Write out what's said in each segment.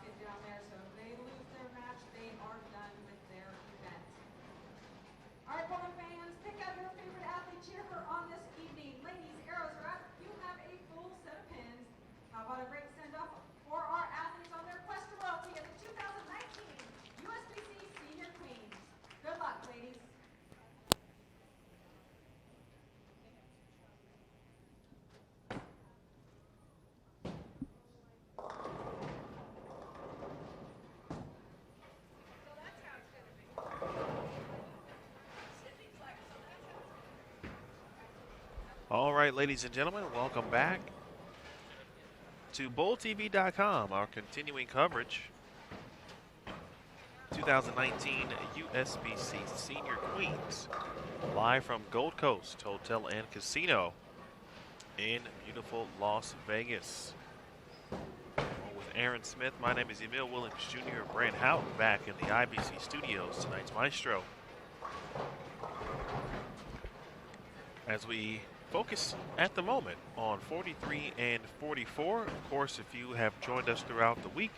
pocket down there, so if they lose their match, they are done with their event. All right, bowling fans, pick out your favorite athlete, cheer her on this evening. Ladies, arrows are up. You have a full set of pins. How about a great send-off for our athletes on their quest to royalty at the 2019 USBC Senior Queens. Good luck, ladies. All right, ladies and gentlemen, welcome back to BowlTV.com, our continuing coverage. 2019 USBC Senior Queens, live from Gold Coast Hotel and Casino in beautiful Las Vegas. With Aaron Smith, my name is Emil Williams Jr. Brant Houghton back in the IBC studios, tonight's maestro. As we focus at the moment on 43 and 44. Of course, if you have joined us throughout the week,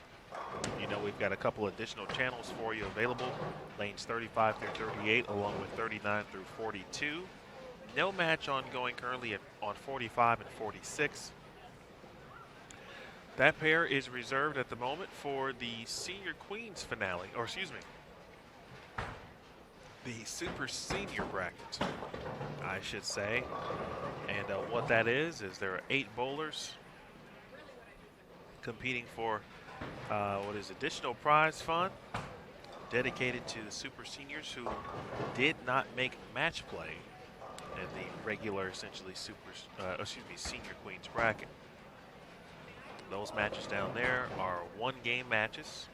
you know we've got a couple additional channels for you available. Lanes 35 through 38 along with 39 through 42. No match ongoing currently on 45 and 46. That pair is reserved at the moment for the Senior Queens finale, or excuse me, the Super Senior bracket, I should say. And what that is there are 8 bowlers competing for what is additional prize fund dedicated to the Super Seniors who did not make match play in the regular, essentially Senior Queens bracket. Those matches down there are 1-game matches.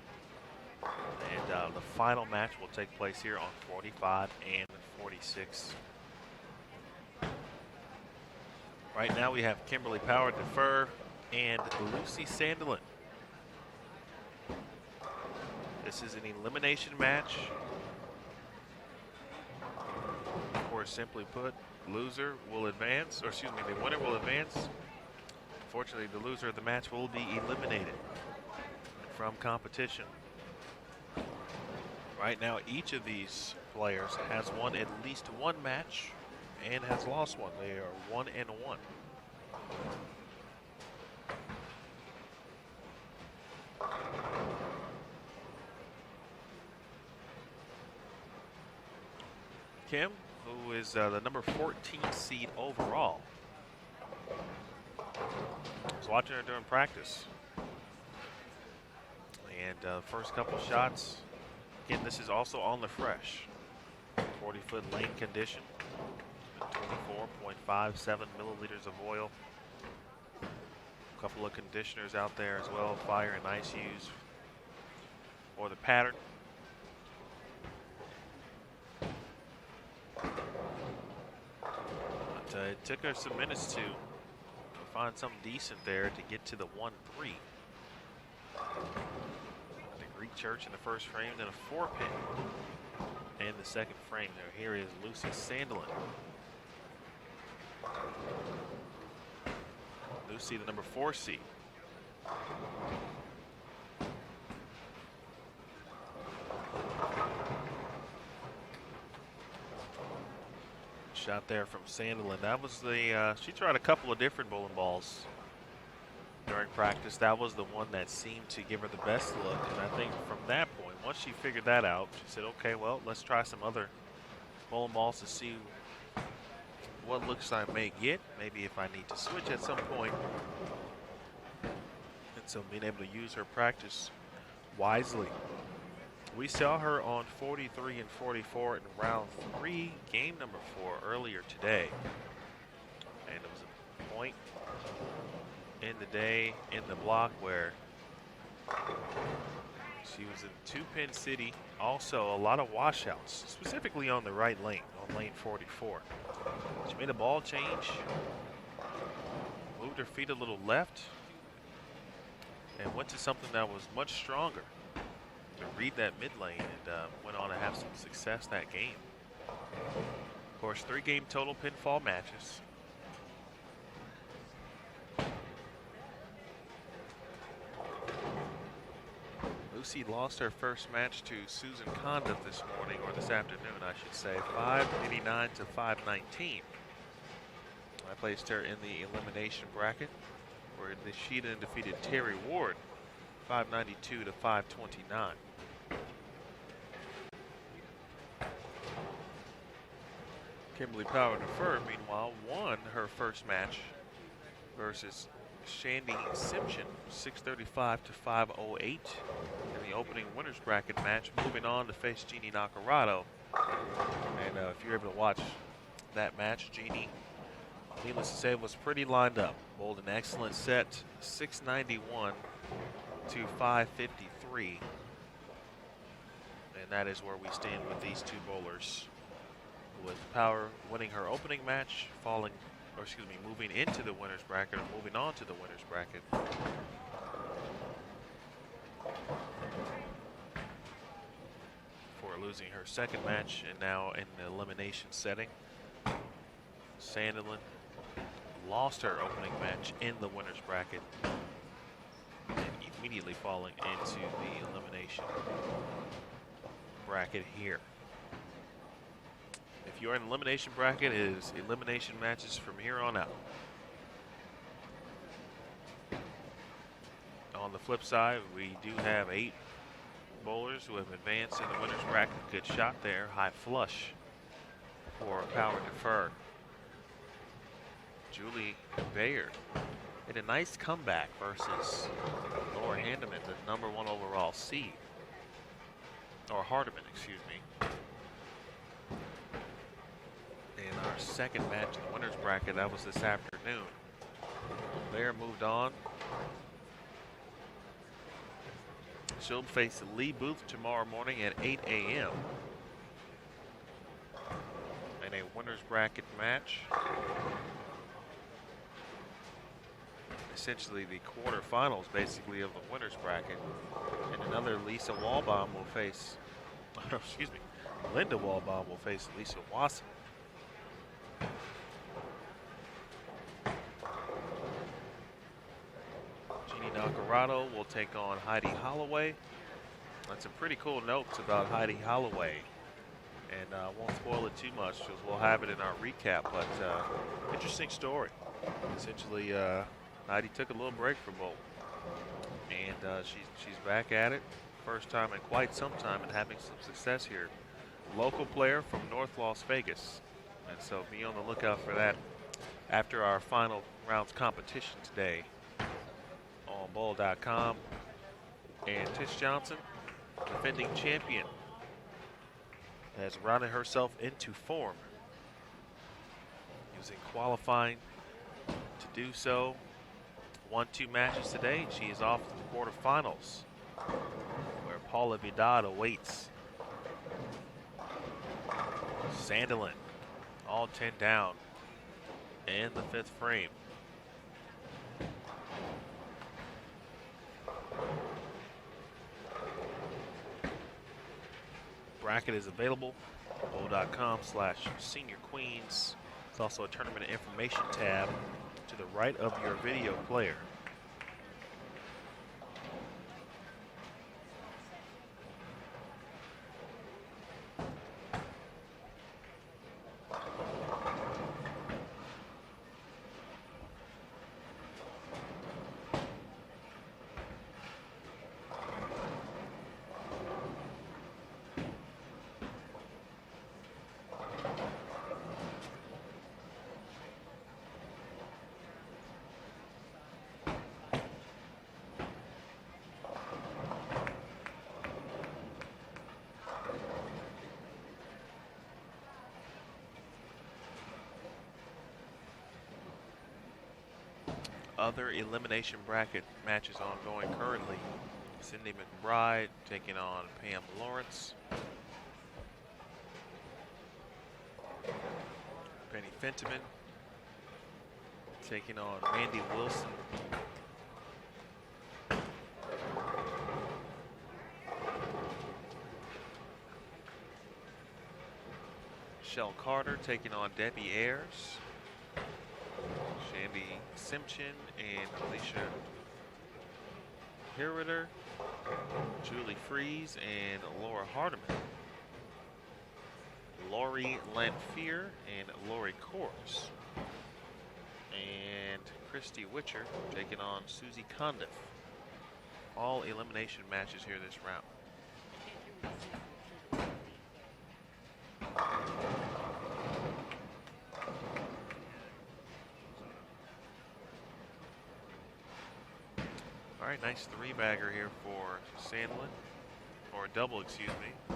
And the final match will take place here on 45 and 46. Right now we have Kimberly Power defer and Lucy Sandelin. This is an elimination match. Or simply put, loser will advance, or excuse me, the winner will advance. Unfortunately, the loser of the match will be eliminated from competition. Right now, each of these players has won at least one match and has lost one. They are 1-1. Kim, who is the number 14 seed overall, I was watching her during practice. And first couple shots, again, this is also on the fresh. 40-foot lane condition. 24.57 milliliters of oil. A couple of conditioners out there as well, fire and ice used for the pattern. But it took her some minutes to find something decent there to get to the 1-3. The Greek Church in the first frame, then a 4-pin in the second frame. There, here is Lucy Sandelin. Lucy, the number 4 seed. Shot there from Sandelin. That was the, she tried a couple of different bowling balls during practice. That was the one that seemed to give her the best look. And I think from that point, once she figured that out, she said, okay, well, let's try some other bowling balls to see what looks I may get. Maybe if I need to switch at some point. And so being able to use her practice wisely. We saw her on 43 and 44 in round 3, game number 4 earlier today. And it was a point in the day in the block where she was in 2-pin city. Also a lot of washouts, specifically on the right lane, on lane 44. She made a ball change, moved her feet a little left, and went to something that was much stronger to read that mid lane, and went on to have some success that game. Of course, 3-game total pinfall matches. Lucy lost her first match to Susan Condit this morning, or this afternoon, I should say, 589 to 519. I placed her in the elimination bracket, where Nishida defeated Terry Ward, 592 to 529. Kimberly Power Defer, meanwhile, won her first match versus Shandy Simpson, 635 to 508 in the opening winners bracket match, moving on to face Jeannie Nacarado. And if you're able to watch that match, Jeannie, needless to say, was pretty lined up. Bowled an excellent set, 691 to 553. And that is where we stand with these two bowlers, with Power winning her opening match, moving into the winners bracket, or moving on to the winners bracket. For losing her second match and now in the elimination setting. Sandelin lost her opening match in the winners bracket and immediately falling into the elimination bracket here. If you're in an elimination bracket, it is elimination matches from here on out. On the flip side, we do have 8 bowlers who have advanced in the winner's bracket. Good shot there, high flush for Power Defer. Julie Bayard made a nice comeback versus Laura Handeman, the #1 overall seed. Or Hardiman, excuse me. In our second match in the winner's bracket, that was this afternoon. Bear moved on. She'll face Lee Booth tomorrow morning at 8 a.m. in a winner's bracket match. Essentially the quarterfinals, basically, of the winner's bracket. And another Lisa Walbaum will face, excuse me, Linda Walbaum will face Lisa Wasson. Jeannie Nacarado will take on Heidi Holloway. That's some pretty cool notes about Heidi Holloway. And I won't spoil it too much because we'll have it in our recap. But interesting story. Essentially, Heidi took a little break from bowling. And she's back at it. First time in quite some time and having some success here. Local player from North Las Vegas. And so be on the lookout for that after our final rounds competition today on bowl.com. And Tish Johnson, defending champion, has rounded herself into form, using qualifying to do so. Won 2 matches today. She is off to the quarterfinals, where Paula Vidal awaits. Sandelin, all 10 down in the 5th frame. Bracket is available, bowl.com/senior queens. There's also a tournament information tab to the right of your video player. Other elimination bracket matches ongoing currently. Cindy McBride taking on Pam Lawrence. Penny Fentiman taking on Mandy Wilson. Michelle Carter taking on Debbie Ayers. Shandy Simpson and Alicia Herrider Julie Fries and Laura Hardiman. Lori Lanfear and Lori Kors. And Christy Witcher taking on Susie Condiff. All elimination matches here this round. All right, nice three-bagger here for Sandlin, or a double, excuse me.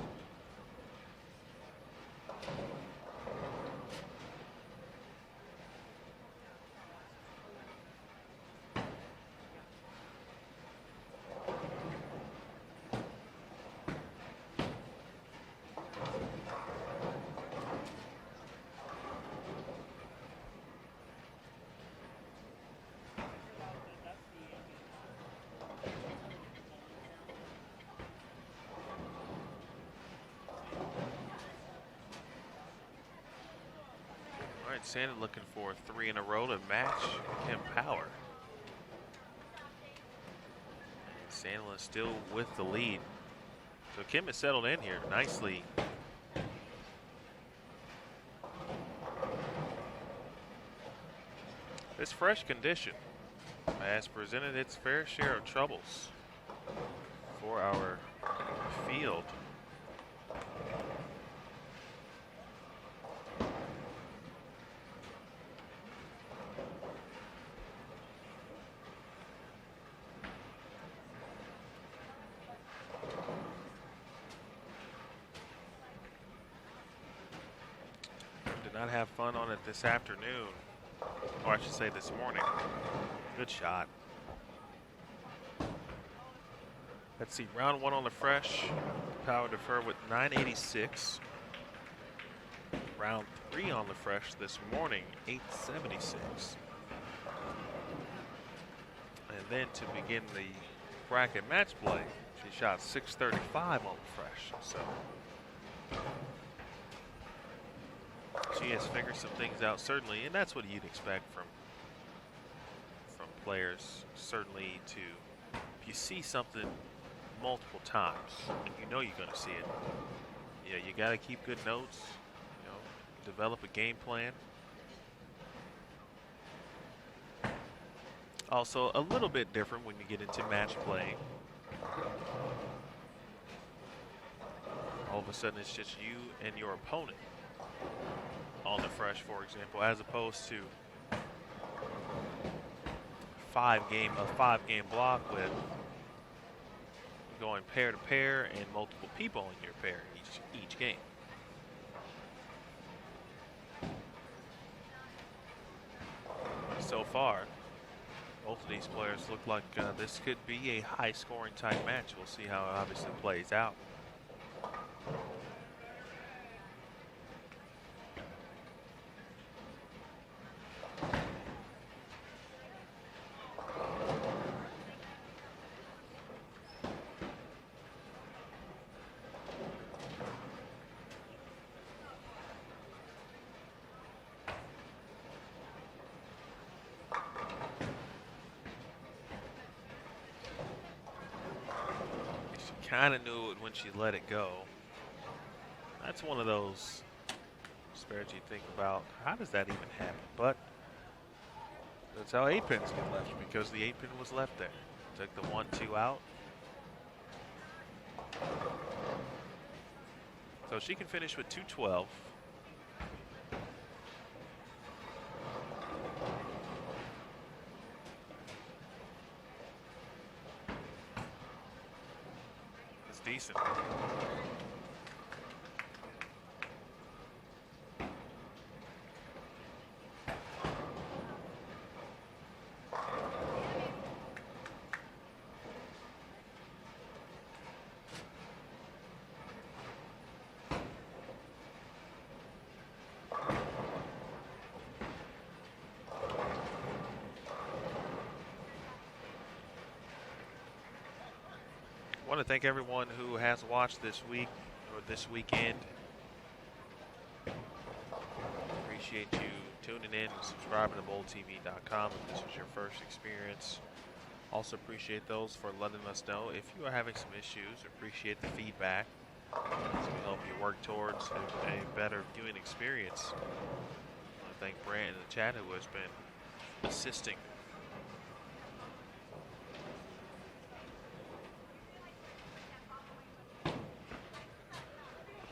All right, Sandlin looking for 3 in a row to match Kim Power. Sandlin still with the lead. So Kim has settled in here nicely. This fresh condition has presented its fair share of troubles for our field. Did not have fun on it this afternoon, or I should say this morning. Good shot. Let's see, round 1 on the fresh. Power defer with 986. Round 3 on the fresh this morning, 876. And then to begin the bracket match play, she shot 635 on the fresh. So she has figured some things out, certainly, and that's what you'd expect from players. Certainly, if you see something multiple times, and you know you're going to see it, yeah, you got to keep good notes. You know, develop a game plan. Also, a little bit different when you get into match play. All of a sudden, it's just you and your opponent on the fresh, for example, as opposed to a five-game block with going pair to pair and multiple people in your pair each game. So far, both of these players look like this could be a high-scoring type match. We'll see how it obviously plays out. Kind of knew it when she let it go. That's one of those spares you think about, how does that even happen? But that's how 8 pins get left, because the 8 pin was left there. Took the 1-2 out. So she can finish with 212. Decent. I want to thank everyone who has watched this week or this weekend. Appreciate you tuning in and subscribing to BowlTV.com if this was your first experience Also appreciate those for letting us know if you are having some issues. Appreciate the feedback as we help you work towards a better viewing experience. I thank Brant in the chat who has been assisting.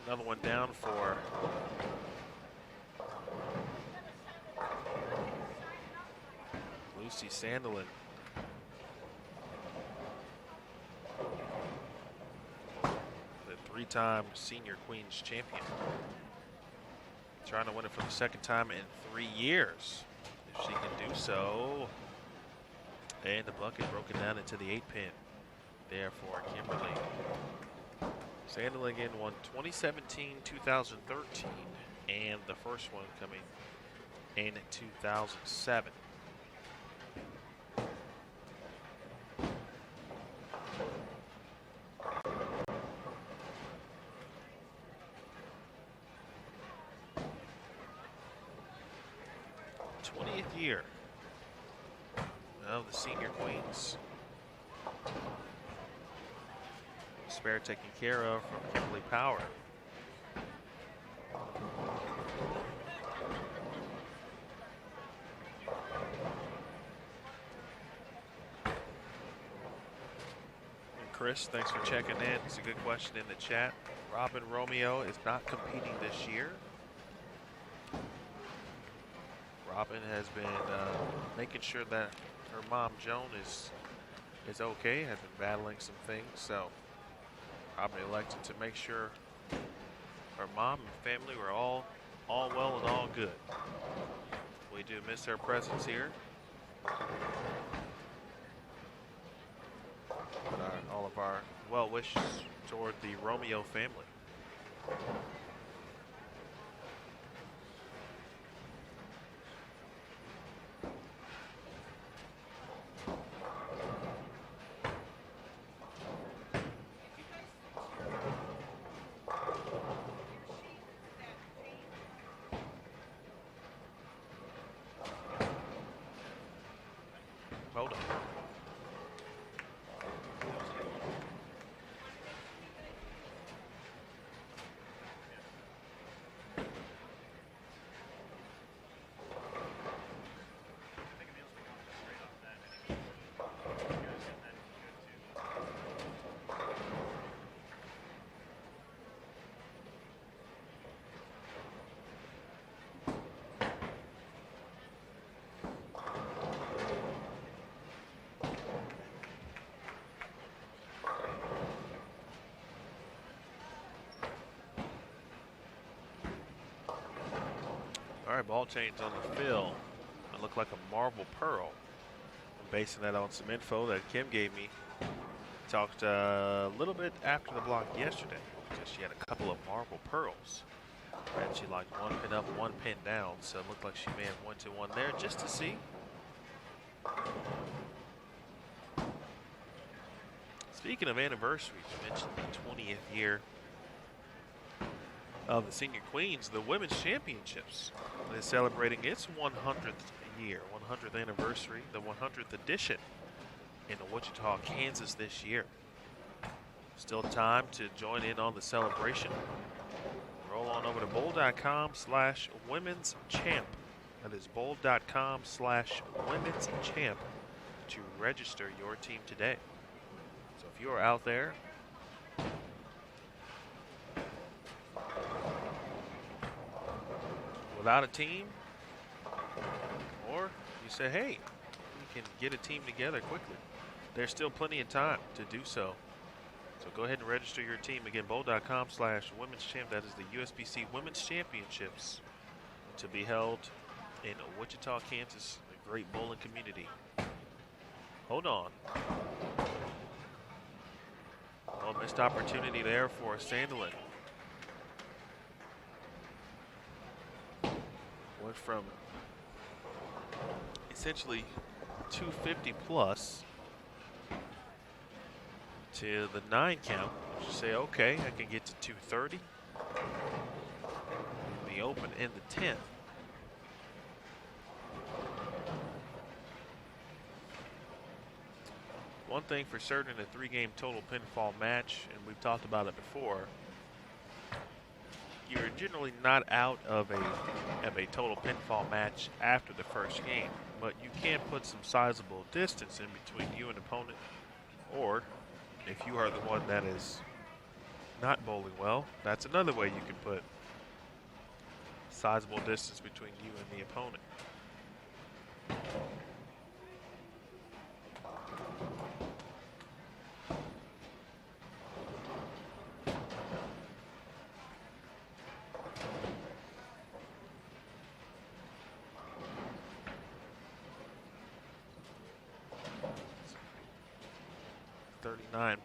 Another one down for Lucy Sandelin. The three-time Senior Queens champion. Trying to win it for the second time in 3 years. If she can do so. And the bucket broken down into the 8-pin. There for Kimberly. Sandelin again won 2017, 2013, and the first one coming in 2007. Year of the Senior Queens. Spare taken care of from Kimberly Power. And Chris, thanks for checking in. It's a good question in the chat. Robin Romeo is not competing this year. Robin has been making sure that her mom Joan is okay, has been battling some things, so Robin elected to make sure her mom and family were all well and all good. We do miss her presence here. But all of our well wishes toward the Romeo family. All right, ball change on the fill. It looked like a marble pearl. I'm basing that on some info that Kim gave me. Talked a little bit after the block yesterday because she had a couple of marble pearls. And she like one pin up, one pin down. So it looked like she may have 1-1 there just to see. Speaking of anniversaries, you mentioned the 20th year of the Senior Queens. The Women's Championships is celebrating its 100th year, 100th anniversary, the 100th edition in Wichita, Kansas this year. Still time to join in on the celebration. Roll on over to bowl.com/women's champ. That is bowl.com/women's champ to register your team today. So if you are out there without a team, or you say, hey, we can get a team together quickly, there's still plenty of time to do so. So go ahead and register your team. Again, bowl.com/women's champ. That is the USBC Women's Championships to be held in Wichita, Kansas, a great bowling community. Hold on. Oh, missed opportunity there for Sandelin. Went from essentially 250 plus to the 9 count. You say, okay, I can get to 230. The open and the 10. one thing for certain in a 3-game total pinfall match, and we've talked about it before, you're generally not out of a total pinfall match after the first game, but you can put some sizable distance in between you and opponent, or if you are the one that is not bowling well, that's another way you can put sizable distance between you and the opponent.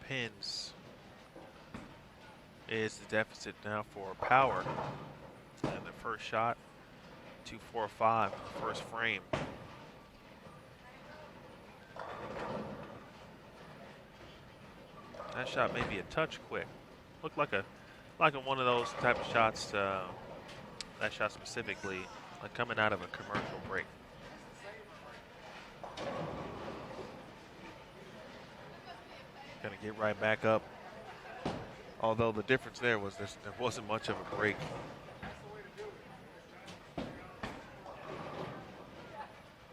Pins is the deficit now for power, and the first shot 2-4-5 first frame. That shot may be a touch quick. Looked like a one of those type of shots. That shot specifically, like coming out of a commercial break. Gonna get right back up. Although the difference there was there wasn't much of a break.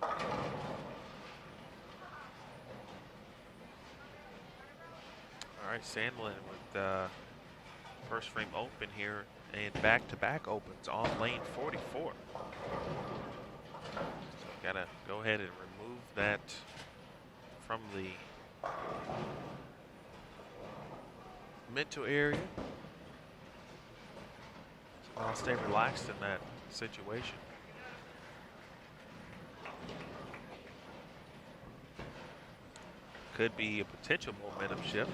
All right, Sandlin with first frame open here, and back-to-back opens on lane 44. So gotta go ahead and remove that from the mental area. So I'll stay relaxed in that situation. Could be a potential momentum shift.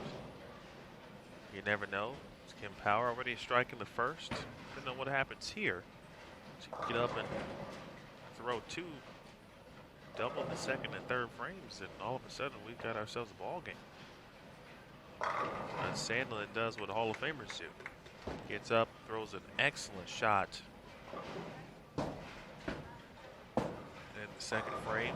You never know. Is Kim Power already striking the first? Depending on what happens here, she can get up and throw two, double the second and third frames, and all of a sudden we've got ourselves a ball game. Sandlin does what Hall of Famers do. Gets up, throws an excellent shot in the second frame.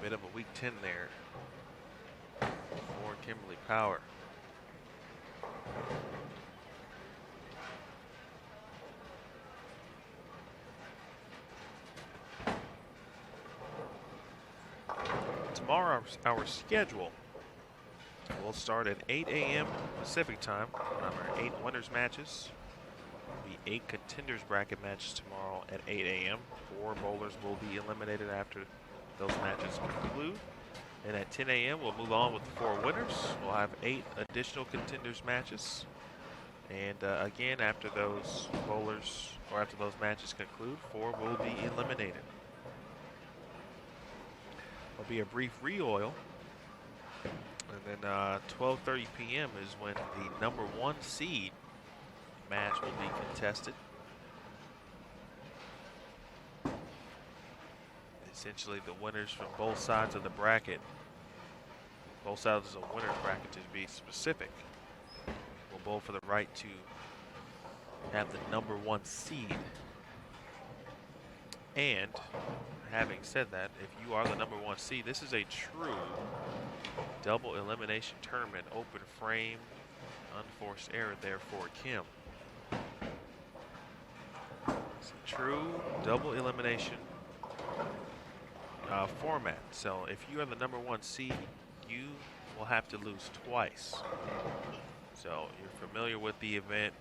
Bit of a weak 10 there for Kimberly Power. Tomorrow, our schedule will start at 8 a.m. Pacific time. Our 8 winners matches. There'll be 8 contenders bracket matches tomorrow at 8 a.m. 4 bowlers will be eliminated after those matches conclude. And at 10 a.m. we'll move on with the 4 winners. We'll have 8 additional contenders matches. And again, after those bowlers or after those matches conclude, 4 will be eliminated. There'll be a brief re-oil. And then 12:30 p.m. is when the number 1 seed match will be contested. Essentially the winners from both sides of the bracket, both sides of the winner's bracket to be specific, will bowl for the right to have the number 1 seed. And having said that, if you are the number 1 seed, this is a true double elimination tournament, open frame, unforced error there for Kim. It's a true double elimination format. So if you are the number 1 seed, you will have to lose twice. So you're familiar with the event,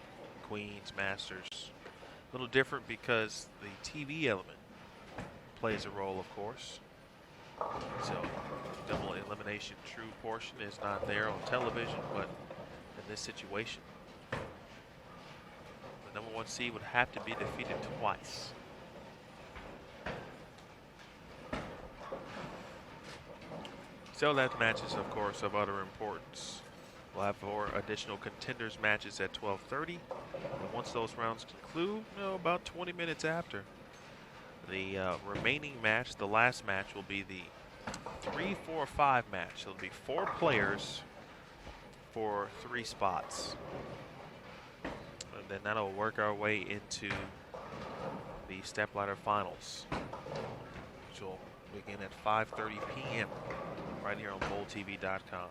Queens, Masters. A little different because the TV element plays a role, of course. So double elimination true portion is not there on television, but in this situation, the number 1 seed would have to be defeated twice. Still have matches, of course, of other importance. We'll have 4 additional contenders matches at 12:30. And once those rounds conclude, about 20 minutes after, the remaining match, the last match, will be the 3-4-5 match. So it'll be 4 players for 3 spots. And then that'll work our way into the stepladder finals, which will begin at 5:30 p.m. right here on BowlTV.com.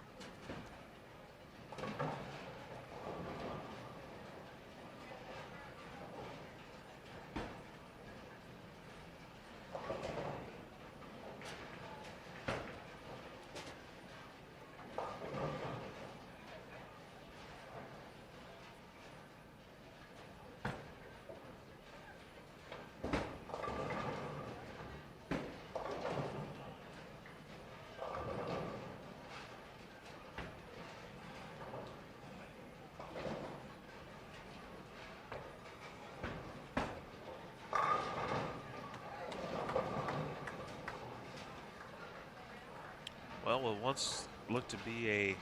Well, it once looked to be a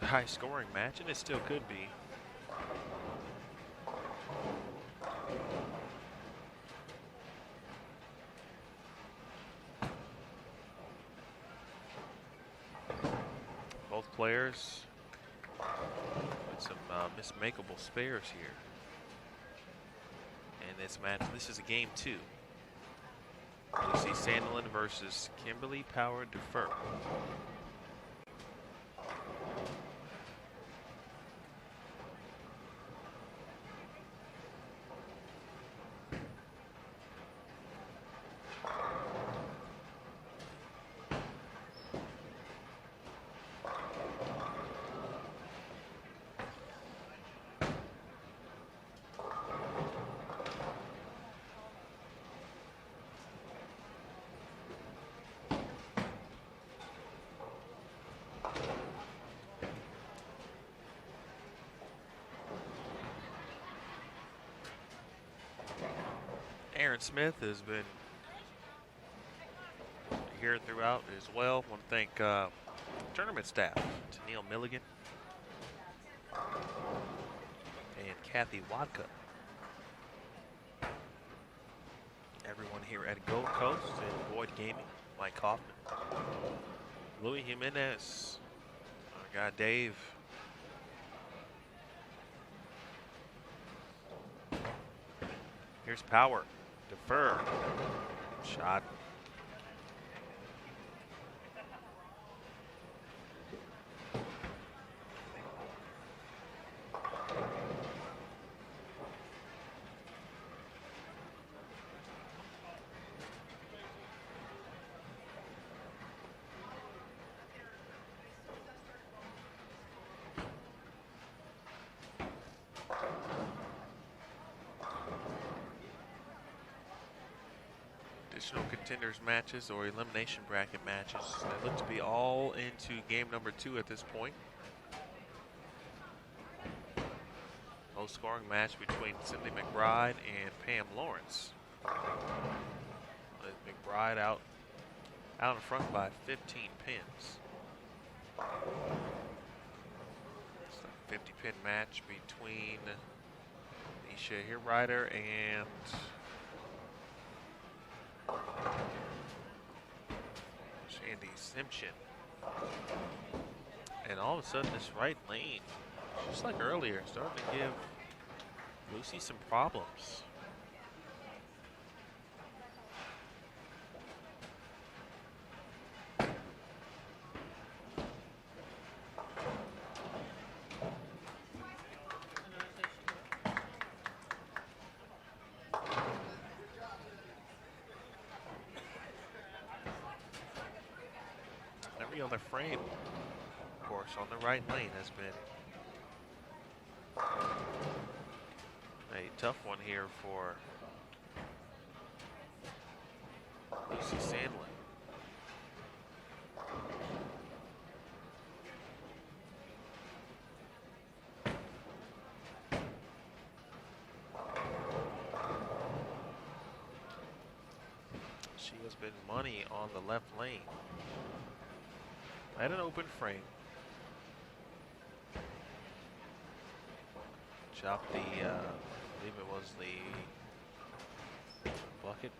high-scoring match, and it still could be. Both players with some mismakeable spares here in this match. This is a game 2. Lucy Sandlin versus Kimberly Power Defer. Aaron Smith has been here throughout as well. I want to thank tournament staff, Neil Milligan and Kathy Wadka. Everyone here at Gold Coast and Boyd Gaming, Mike Kaufman, Louis Jimenez, our guy Dave. Here's Power. Defer. Shot. Additional contenders matches or elimination bracket matches that look to be all into game number 2 at this point. Low scoring match between Cindy McBride and Pam Lawrence. With McBride out in front by 15 pins. It's a 50-pin match between Isha Hirrider and Shandy Simpson. And all of a sudden this right lane, just like earlier, starting to give Lucy some problems. Every other frame, of course, on the right lane has been a tough one here for Lucy Sandlin. She has been money on the left lane. at an open frame. Chopped the, I believe it was the bucket.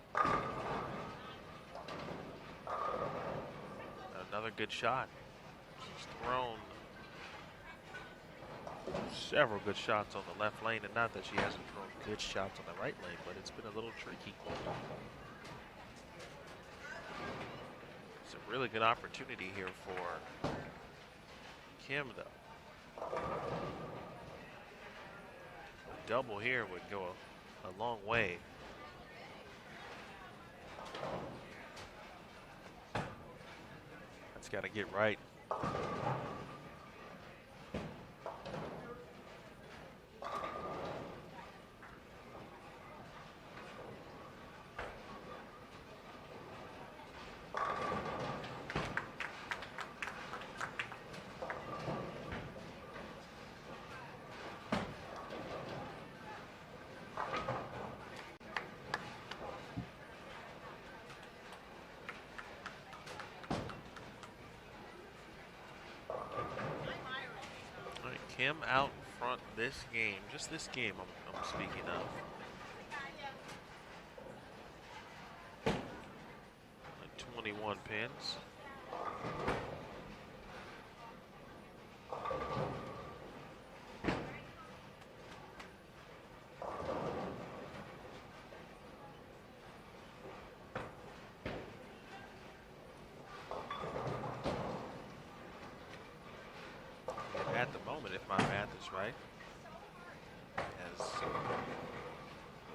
Another good shot. She's thrown several good shots on the left lane, and not that she hasn't thrown good shots on the right lane, but it's been a little tricky. It's a really good opportunity here for Kim, though. A double here would go a long way. That's got to get right. Kim out in front this game, just this game I'm speaking of. Like 21 pins. At the moment, if my math is right, has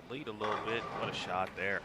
the lead a little bit. What a shot there.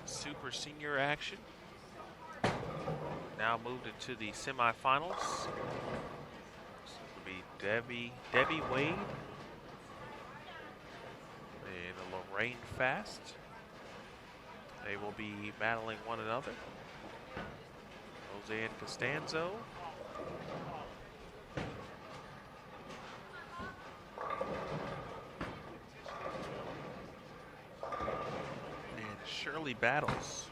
Super senior action. Now moved into the semifinals. This will be Debbie Wade and Lorraine Fast. They will be battling one another. Roseanne Costanzo. Shirley Battles.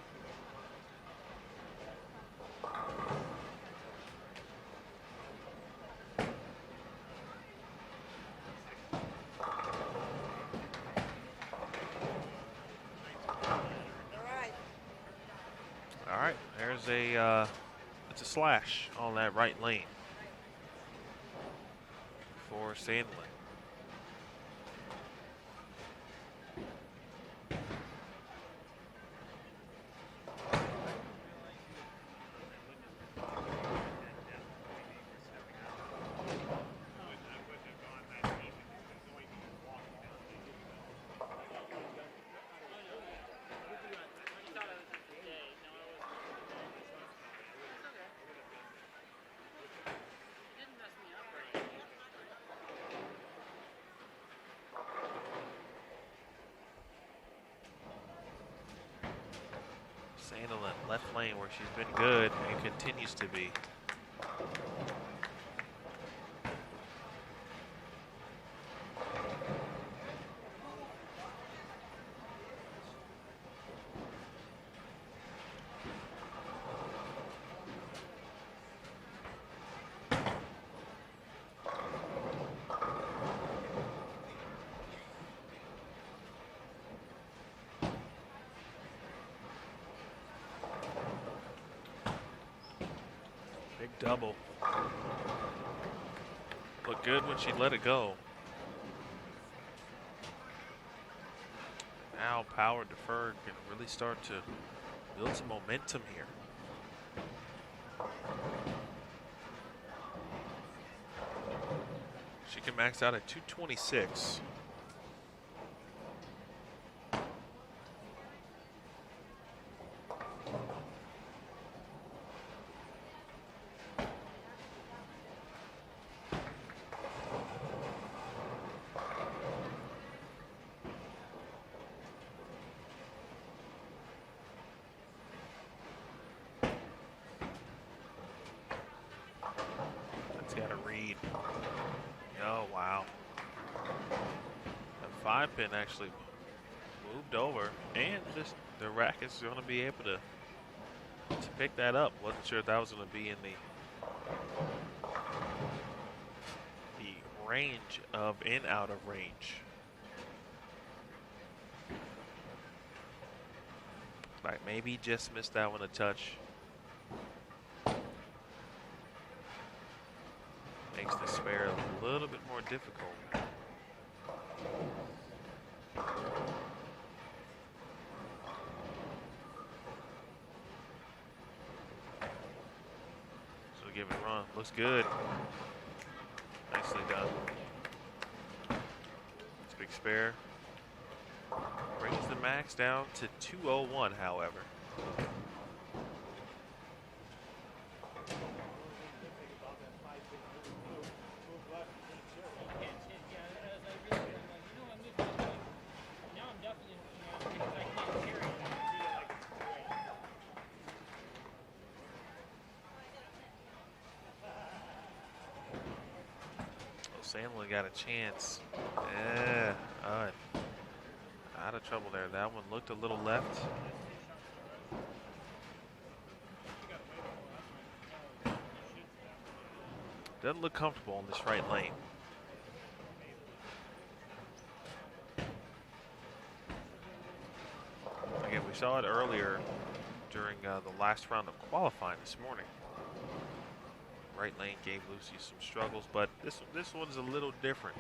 All right, there's it's a slash on that right lane for Sandlin. Sandlin, left lane where she's been good and continues to be. Big double. Looked good when she let it go. Now power deferred can really start to build some momentum here. She can max out at 226. 5-pin actually moved over, and the racket's going to be able to pick that up. Wasn't sure if that was going to be in the range of and out of range. Like maybe just missed that one a touch. Makes the spare a little bit more difficult. So give it a run. Looks good. Nicely done. It's a big spare. Brings the max down to 201, however. Sandlin got a chance. Yeah, out of trouble there. That one looked a little left. Doesn't look comfortable in this right lane. Again, we saw it earlier during the last round of qualifying this morning. Right lane gave Lucy some struggles, but this one's a little different.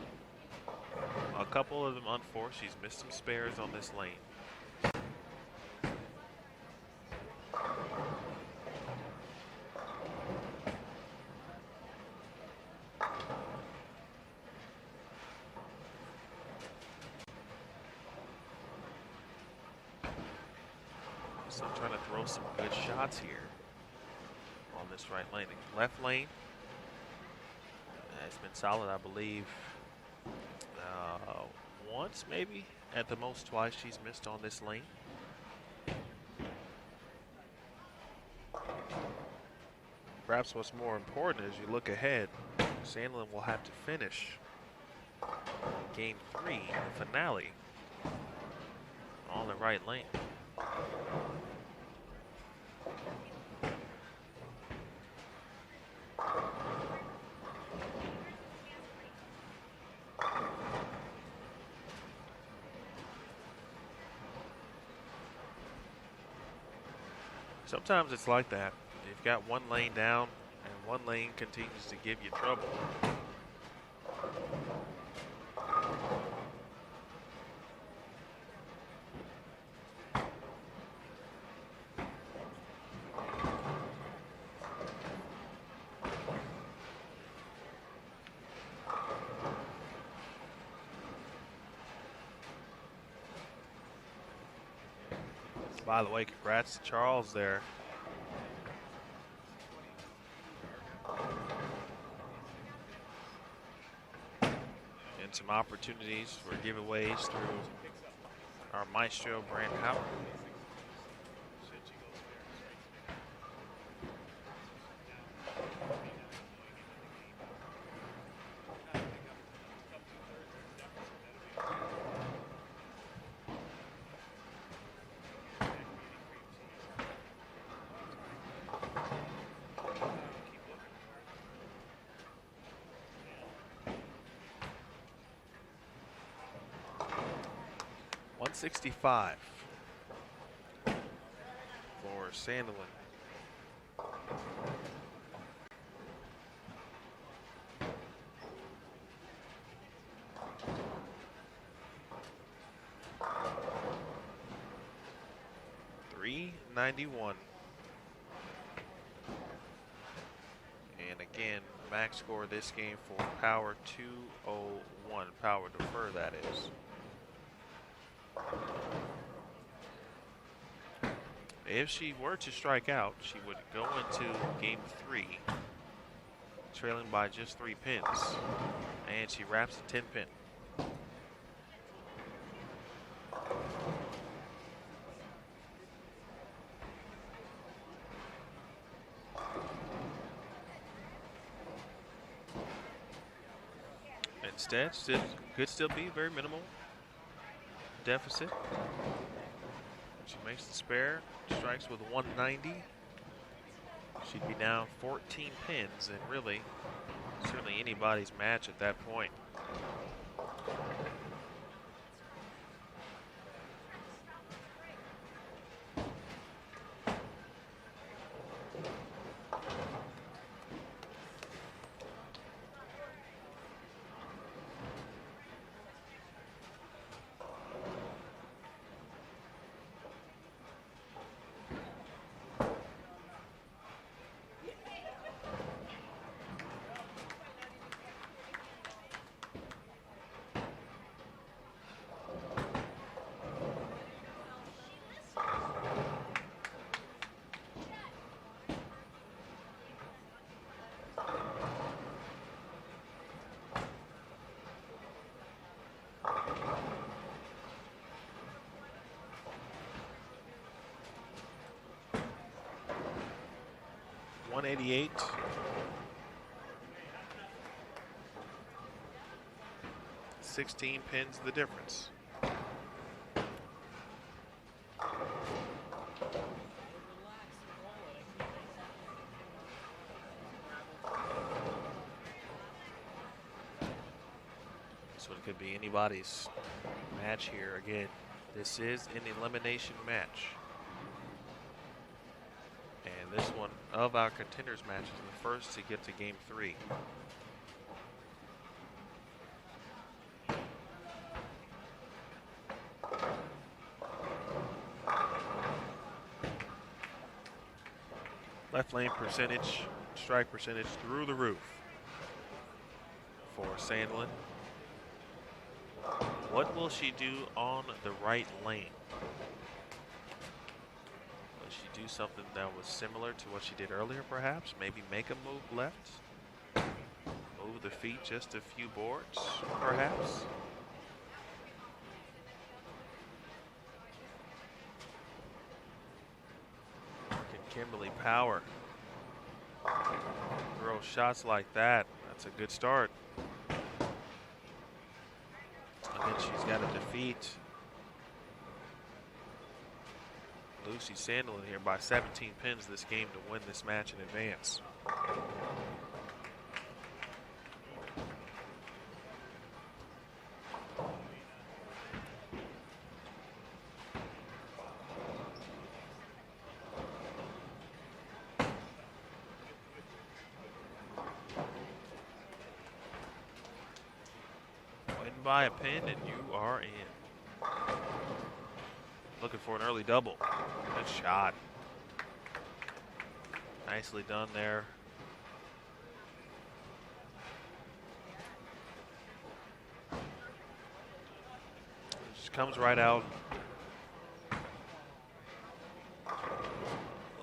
A couple of them unforced. She's missed some spares on this lane. So I'm trying to throw some good shots here on this right lane. Left lane, it's been solid, I believe. Once, maybe at the most twice, she's missed on this lane. Perhaps what's more important as you look ahead, Sandlin will have to finish game 3, the finale, on the right lane. Sometimes it's like that. You've got one lane down and one lane continues to give you trouble. By the way, congrats to Charles there. And some opportunities for giveaways through our Maestro brand power. $165 for Sandlin. $391. And again, max score this game for power 201. Power defer, that is. If she were to strike out, she would go into game 3 trailing by just 3 pins, and she wraps a 10-pin. Instead, could still be very minimal. deficit. She makes the spare, strikes with 190. She'd be down 14 pins, and really, certainly anybody's match at that point. .188. $16 pins the difference. So it could be anybody's match here. Again, this is an elimination match. And this one of our contenders matches is the first to get to game 3. Left lane percentage, strike percentage through the roof for Sandlin. What will she do on the right lane? Will she do something that was similar to what she did earlier, perhaps? Maybe make a move left? Move the feet just a few boards, perhaps? Kimberly Power throw shots like that. That's a good start. And then she's got to defeat Lucy Sandlin here by 17 pins this game to win this match in advance. By a pin and you are in. Looking for an early double. Good shot. Nicely done there. Just comes right out.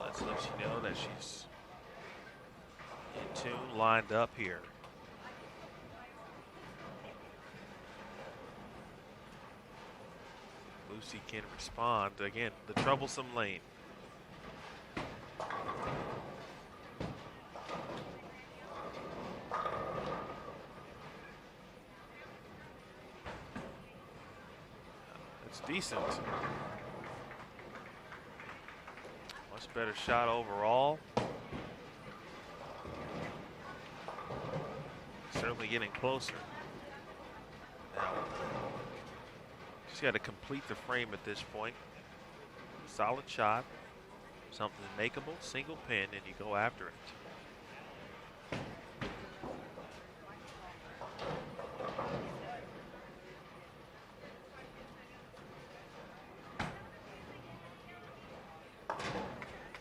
Lets Lucy know that she's in tune, lined up here. Lucy can respond. Again, the troublesome lane. It's decent. Much better shot overall. Certainly getting closer. Now, she's got to complete the frame at this point. Solid shot, something makeable, single pin, and you go after it.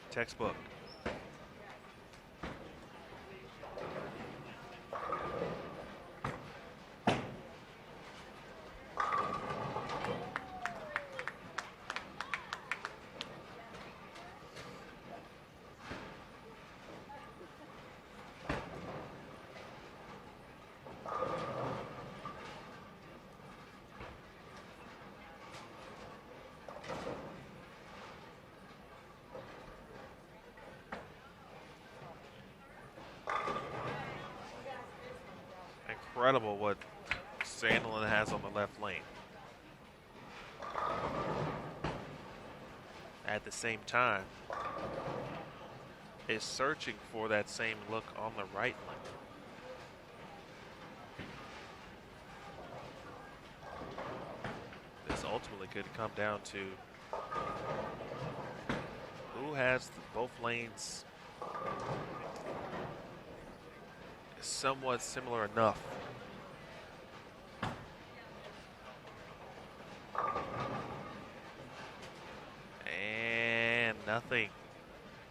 Textbook. Incredible what Sandlin has on the left lane. at the same time is searching for that same look on the right lane. This ultimately could come down to who has both lanes somewhat similar enough. And nothing.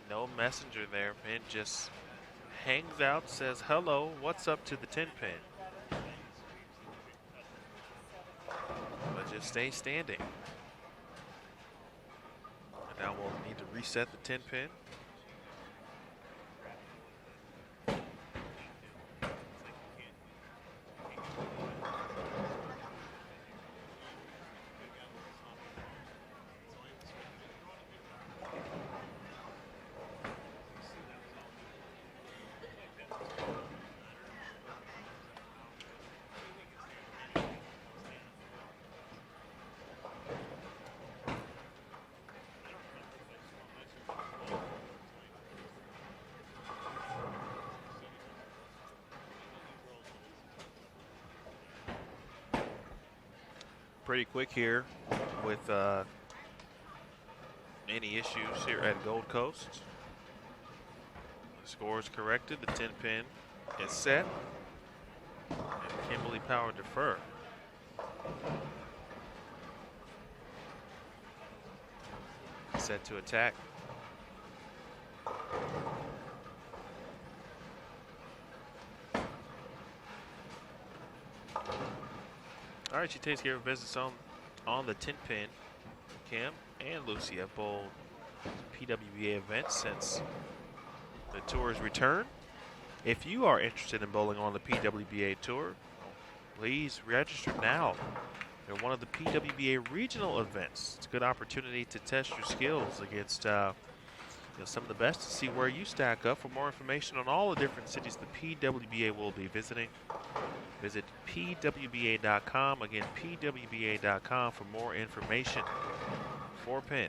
No messenger there. Pin just hangs out, says hello, what's up to the 10 pin. But just stay standing. And now we'll need to reset the 10 pin. Pretty quick here with any issues here at Gold Coast. The score is corrected. The 10 pin is set. And Kimberly Power defer. Set to attack. All right, she takes care of business on the 10 pin. Kim and Lucy have bowled PWBA events since the tour's return. If you are interested in bowling on the PWBA tour, please register now. They're one of the PWBA regional events. It's a good opportunity to test your skills against some of the best to see where you stack up. For more information on all the different cities the PWBA will be visiting, visit pwba.com. Again, pwba.com for more information. 4 pin.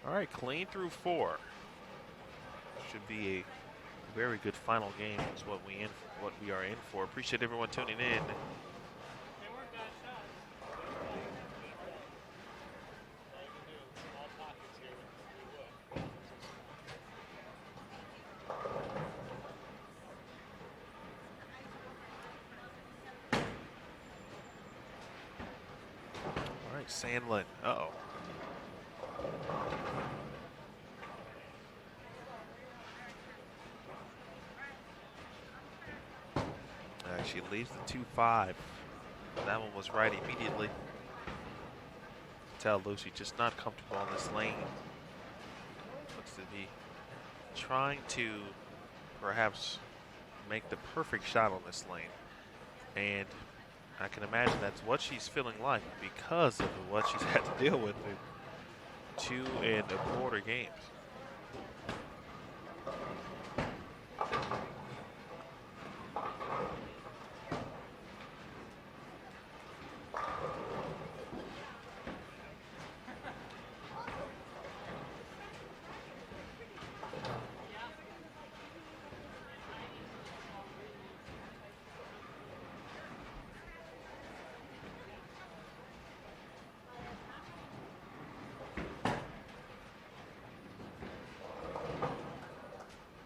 All right, clean through 4. Should be a very good final game is what we are in for. Appreciate everyone tuning in. All right, Sandlin. Uh-oh. She leaves the 2-5. That one was right immediately. Tell Lucy just not comfortable on this lane. Looks to be trying to perhaps make the perfect shot on this lane. And I can imagine that's what she's feeling like because of what she's had to deal with in 2 1/4 games.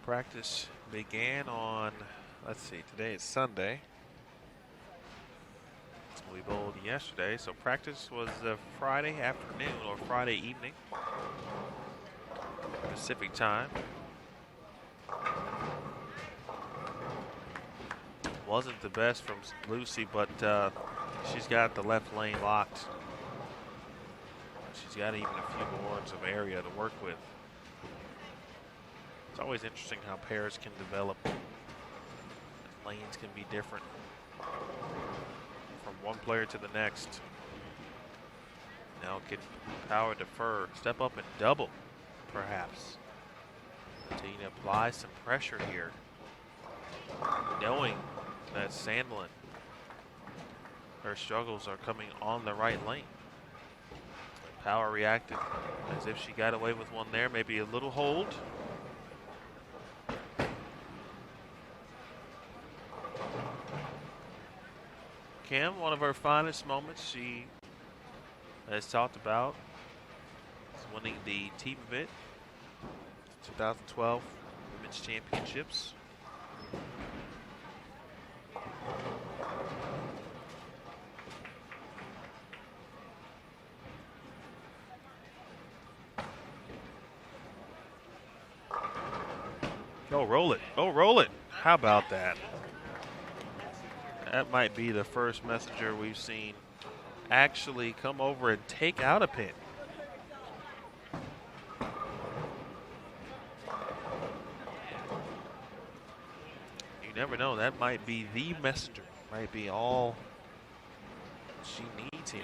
Practice began on, let's see, today is Sunday. We bowled yesterday, so practice was Friday afternoon or Friday evening, Pacific time. Wasn't the best from Lucy, but she's got the left lane locked. She's got even a few boards of area to work with. It's always interesting how pairs can develop. Lanes can be different from one player to the next. Now can Power defer, step up and double, perhaps. Continue to apply some pressure here, knowing that Sandlin, her struggles are coming on the right lane. Power reacted as if she got away with one there, maybe a little hold. Kim, one of her finest moments she has talked about is winning the team event, 2012 Women's Championships. Oh, roll it. Oh, roll it. How about that? That might be the first messenger we've seen actually come over and take out a pin. You never know. That might be the messenger. Might be all she needs here.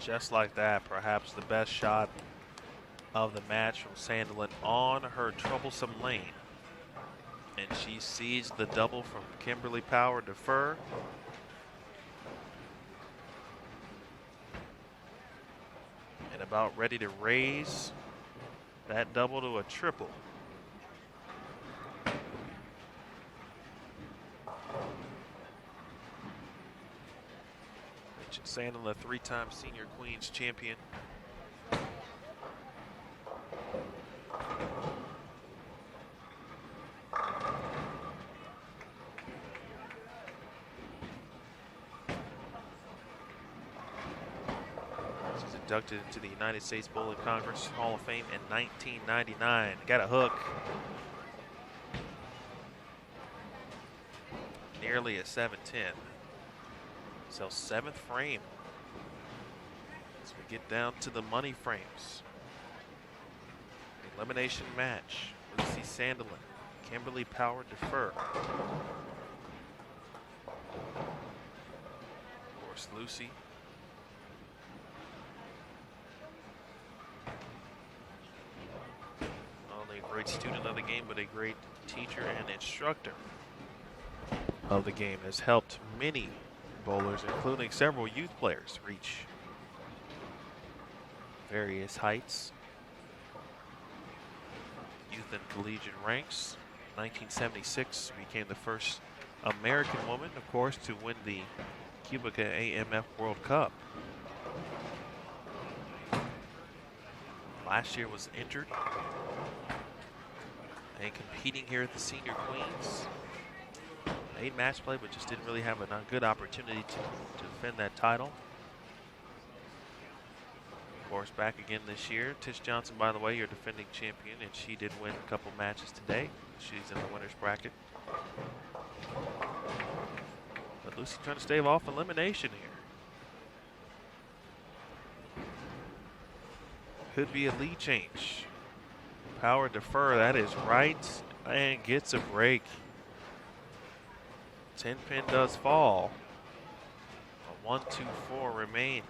Just like that, perhaps the best shot of the match from Sandlin on her troublesome lane. And she sees the double from Kimberly Power defer. And about ready to raise that double to a triple. Sandlin, a three-time Senior Queens champion. She's inducted into the United States Bowling Congress Hall of Fame in 1999. Got a hook. Nearly a 710. So 7th frame as we get down to the money frames. Elimination match. Lucy Sandlin, Kimberly Power defer. Of course, Lucy. Not only a great student of the game, but a great teacher and instructor of the game. Has helped many bowlers, including several youth players, reach various heights. Youth and collegiate ranks. 1976 became the first American woman, of course, to win the Cubica AMF World Cup. Last year was injured and competing here at the Senior Queens. Made match play, but just didn't really have a good opportunity to defend that title. Of course, back again this year. Tish Johnson, by the way, your defending champion, and she did win a couple matches today. She's in the winner's bracket. But Lucy trying to stave off elimination here. Could be a lead change. Power defer, that is right, and gets a break. 10 pin does fall. A 1-2-4 remain.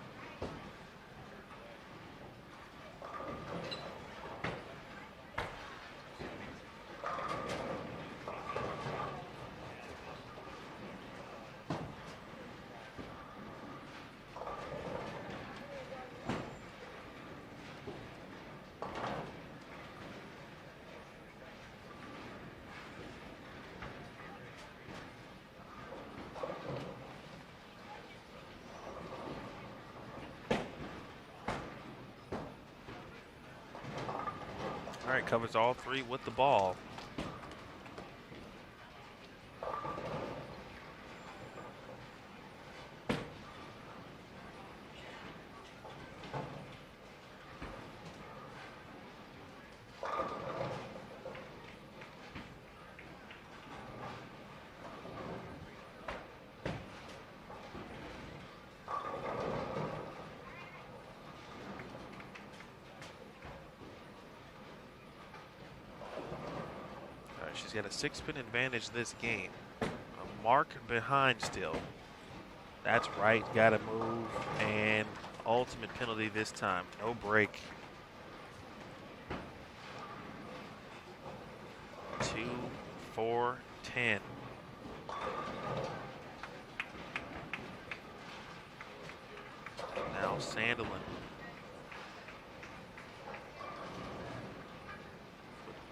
All right, covers all three with the ball. She's got a 6-pin advantage this game. A mark behind still. That's right, got to move, and ultimate penalty this time. No break. 2, 4, 10. Now Sandelin.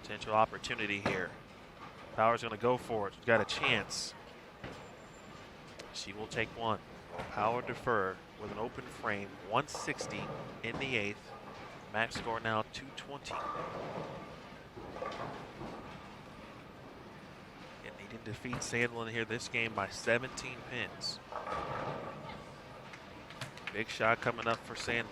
Potential opportunity here. Power's going to go for it. She's got a chance. She will take one. Power defer with an open frame. 160 in the 8th. Max score now 220. And needing to defeat Sandelin here this game by 17 pins. Big shot coming up for Sandelin.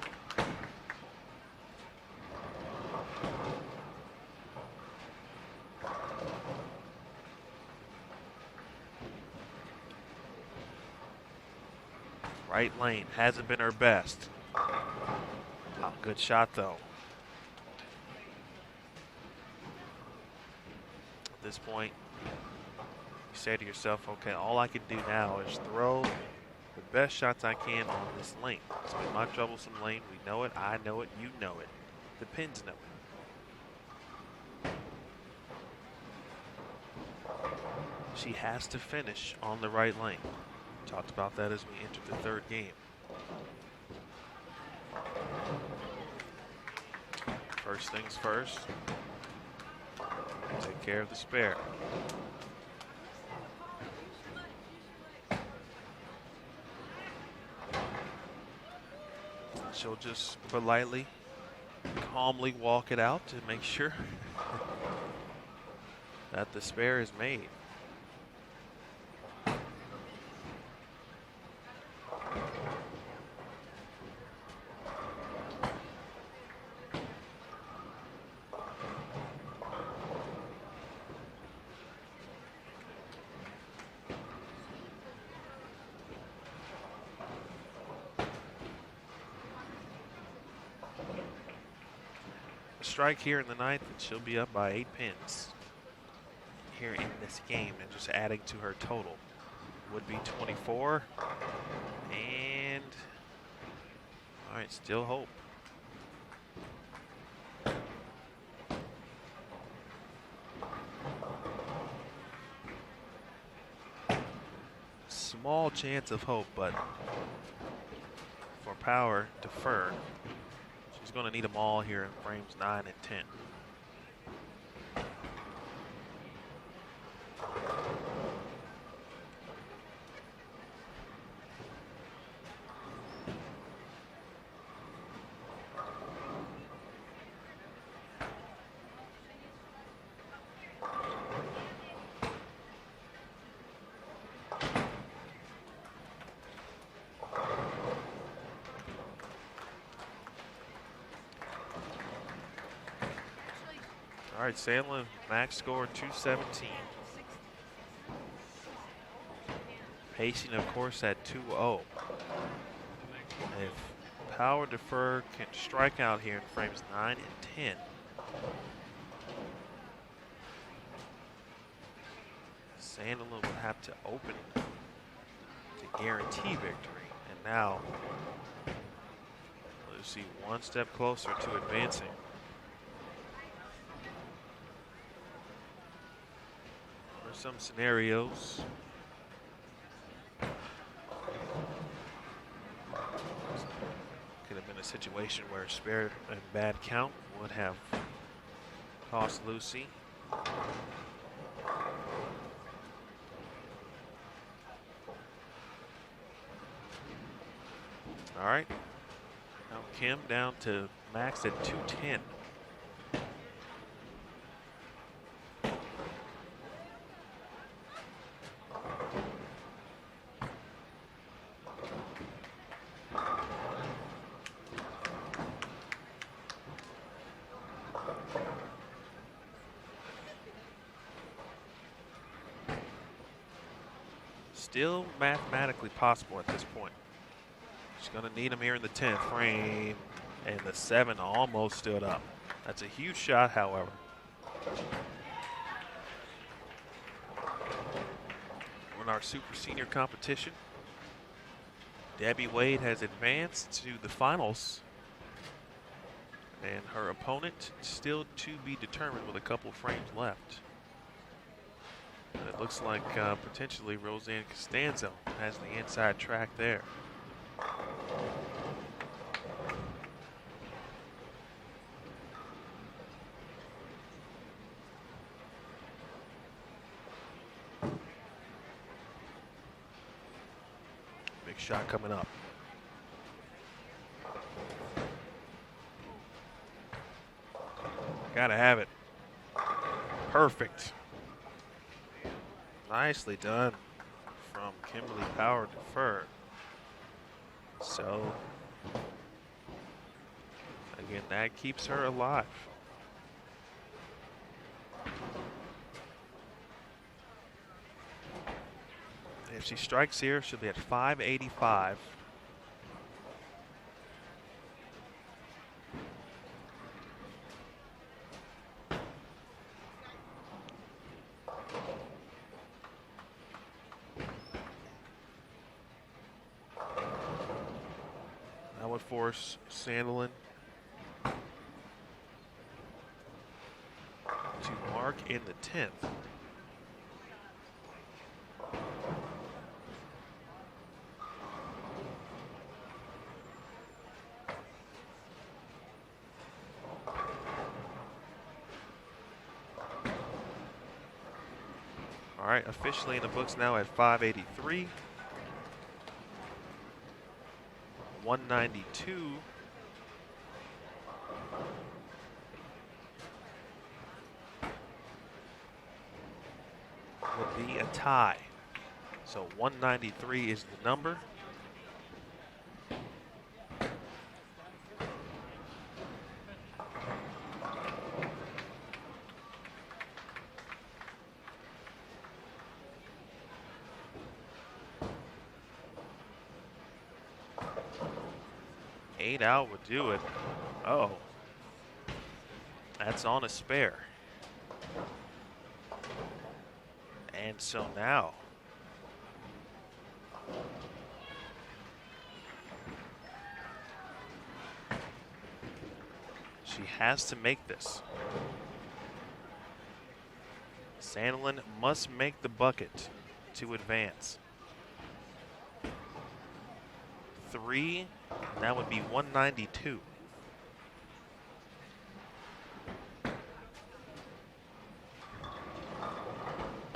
Right lane hasn't been her best. Oh, good shot though. At this point, you say to yourself, okay, all I can do now is throw the best shots I can on this lane. It's been my troublesome lane. We know it, I know it, you know it. The pins know it. She has to finish on the right lane. Talked about that as we entered the 3rd game. First things first, take care of the spare. She'll just politely, calmly walk it out to make sure that the spare is made. Strike here in the 9th, and she'll be up by 8 pins here in this game, and just adding to her total would be 24. And all right, still hope. Small chance of hope, but for Power defer. She's going to need them all here in frames 9 and 10. All right, Sandelin, max score 217. Pacing, of course, at 2-0. If Power defer can strike out here in frames 9 and 10, Sandelin would have to open to guarantee victory. And now, Lucy one step closer to advancing. Some scenarios. Could have been a situation where spare and bad count would have cost Lucy. All right. Now Kim down to max at 210. Still mathematically possible at this point. She's going to need him here in the 10th frame, and the 7 almost stood up. That's a huge shot, however. in our super senior competition. Debbie Wade has advanced to the finals, and her opponent still to be determined with a couple frames left. And it looks like potentially Roseanne Costanzo has the inside track there. Big shot coming up. Gotta have it. Perfect. Nicely done from Kimberly Power Defer. So, again, that keeps her alive. If she strikes here, she'll be at 585. That would force Sandelin to mark in the 10th. All right, officially in the books now at 583. 192. Would be a tie. So 193 is the number. Eight out would do it. Oh, that's on a spare. And so now she has to make this. Sandelin must make the bucket to advance. 3, and that would be 192.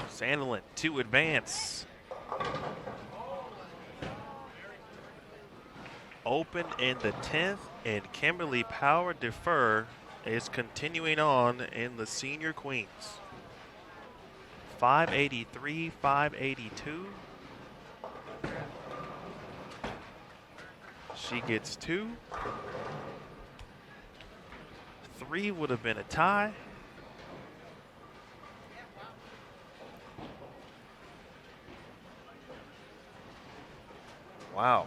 Sandelin to advance. Open in the 10th, and Kimberly Power Defer is continuing on in the Senior Queens. 583, 582. She gets 2. 3 would have been a tie. Wow.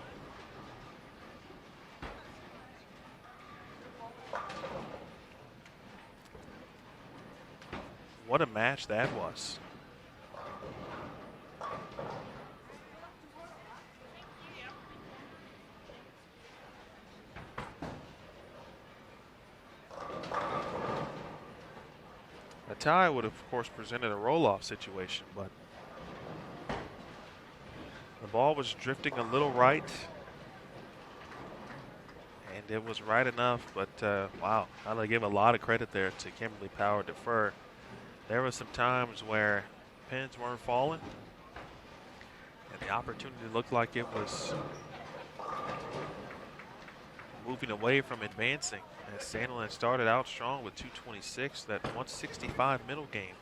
What a match that was. A tie would have, of course, presented a roll-off situation, but the ball was drifting a little right, and it was right enough, but wow, I gotta give a lot of credit there to Kimberly Power Defer. There were some times where pins weren't falling, and the opportunity looked like it was moving away from advancing. As Sandelin started out strong with 226, that 165 middle game,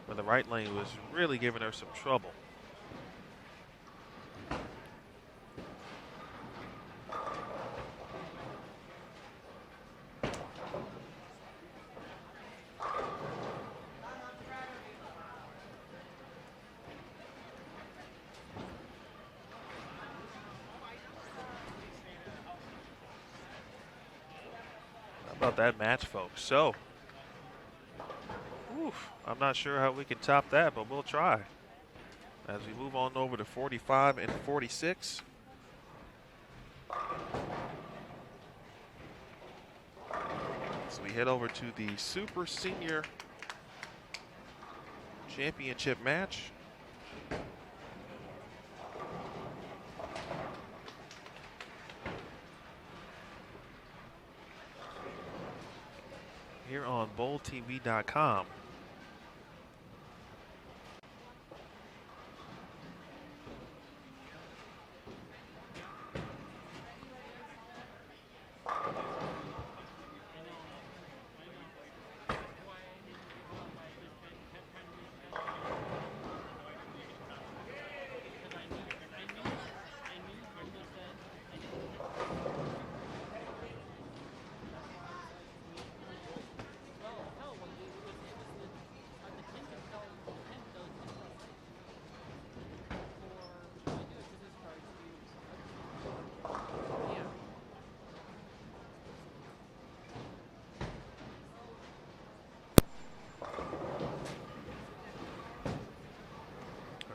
where the right lane was really giving her some trouble. About that match, folks. So, I'm not sure how we can top that, but we'll try. As we move on over to 45 and 46. So we head over to the Super Senior Championship match. Here on BowlTV.com.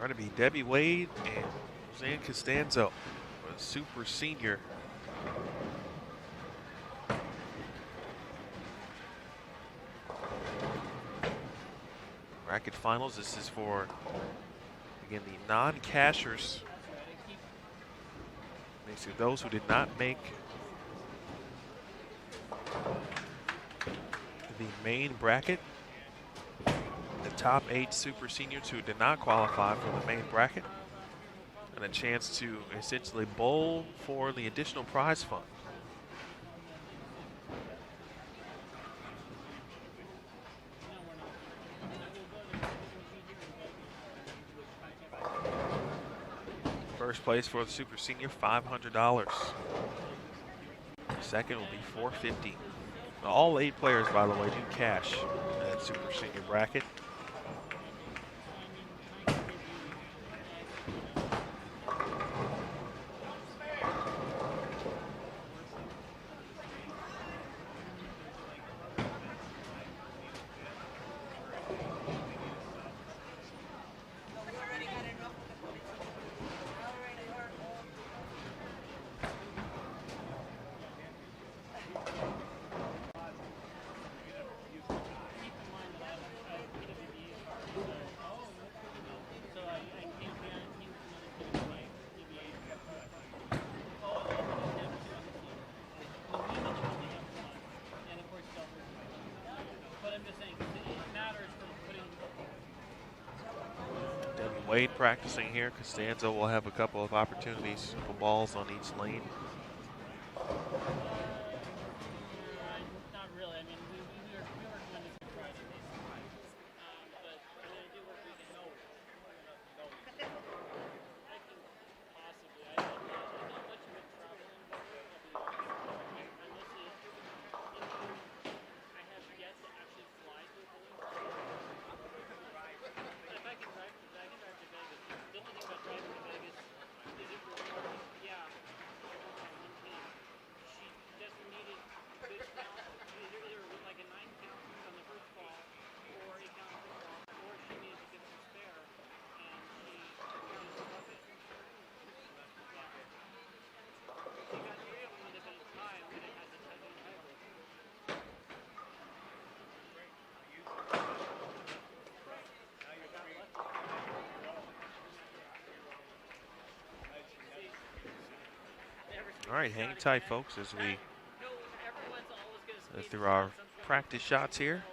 Going to be Debbie Wade and Roseanne Costanzo, a Super Senior. Bracket finals. This is for, again, the non-cashers. Basically those who did not make the main bracket. The top 8 Super Seniors who did not qualify for the main bracket. And a chance to essentially bowl for the additional prize fund. First place for the Super Senior, $500. Second will be $450. All 8 players, by the way, do cash in that Super Senior bracket. Wade practicing here. Costanzo will have a couple of opportunities for balls on each lane. Not really. I mean, we were recommended to Friday, basically. But I mean, I do work weekends. No. I think possibly. I'm not much of a traveling bowler, I'll be honest. Unless I have yet to actually fly to a bowling ball. But if I can drive to Vegas, the only thing about driving to Vegas is it requires, yeah, I work on one team. She just needed good count, either like a 9 count on the first ball, or a count on the first ball, or she needed to get some spare, and she apparently struck it. Yeah. She got 3 of them at a time, and it has a tight hybrid. All right, hang tight, folks, as we go through our practice shots here.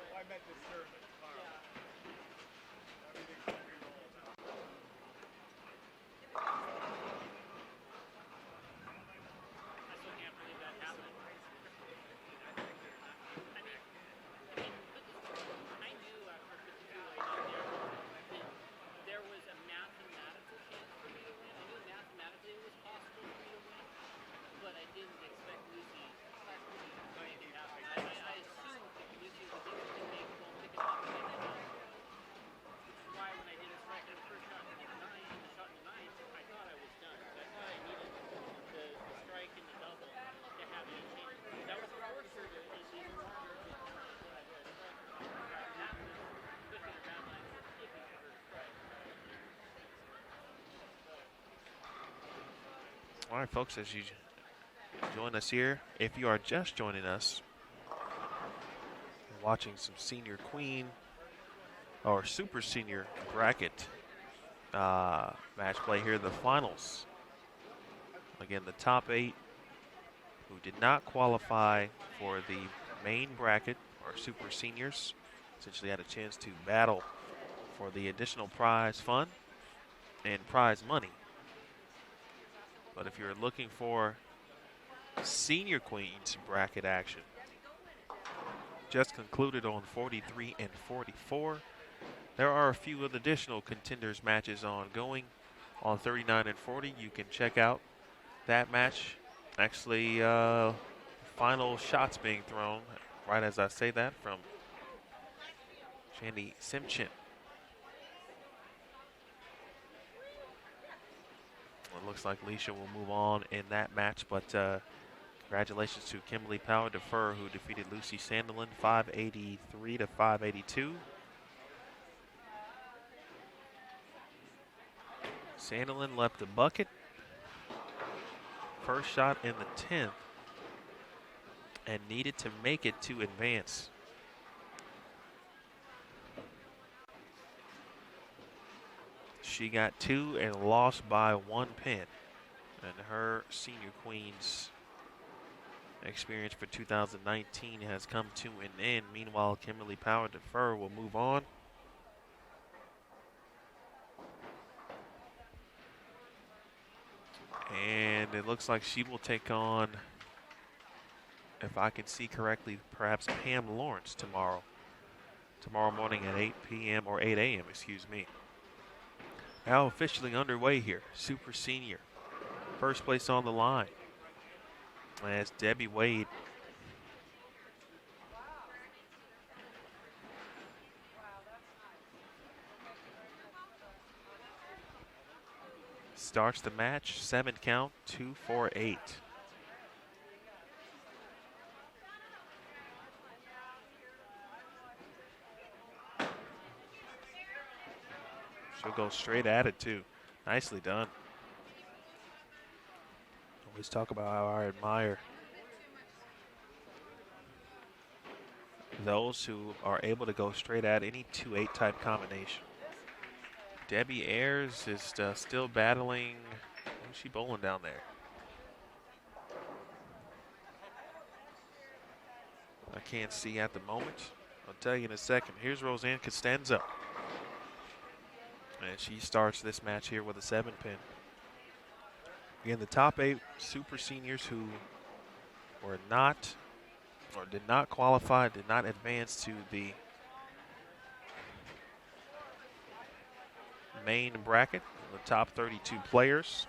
All right, folks, as you join us here, if you are just joining us, watching some senior queen or super senior bracket match play here, the finals. Again, the top 8 who did not qualify for the main bracket or super seniors essentially had a chance to battle for the additional prize fund and prize money. But if you're looking for senior queens bracket action, just concluded on 43 and 44. There are a few additional contenders matches ongoing on 39 and 40. You can check out that match. Actually, final shots being thrown right as I say that from Shandy Simchin. It looks like Leisha will move on in that match, but congratulations to Kimberly Power Defer, who defeated Lucy Sandelin 583 to 582. Sandelin left the bucket. First shot in the 10th and needed to make it to advance. She got 2 and lost by 1 pin. And her senior queens experience for 2019 has come to an end. Meanwhile, Kimberly Power Defer will move on. And it looks like she will take on, if I can see correctly, perhaps Pam Lawrence tomorrow. Tomorrow morning at 8 p.m. or 8 a.m., excuse me. Now officially underway here, Super Senior. First place on the line as Debbie Wade starts the match, 7 count, 2-4-8. She'll go straight at it too. Nicely done. Always talk about how I admire those who are able to go straight at any 2-8 type combination. Debbie Ayers is still battling. Who's she bowling down there? I can't see at the moment. I'll tell you in a second. Here's Roseanne Costanzo. And she starts this match here with a 7 pin. Again, the top 8 super seniors who were not or did not qualify, did not advance to the main bracket, the top 32 players.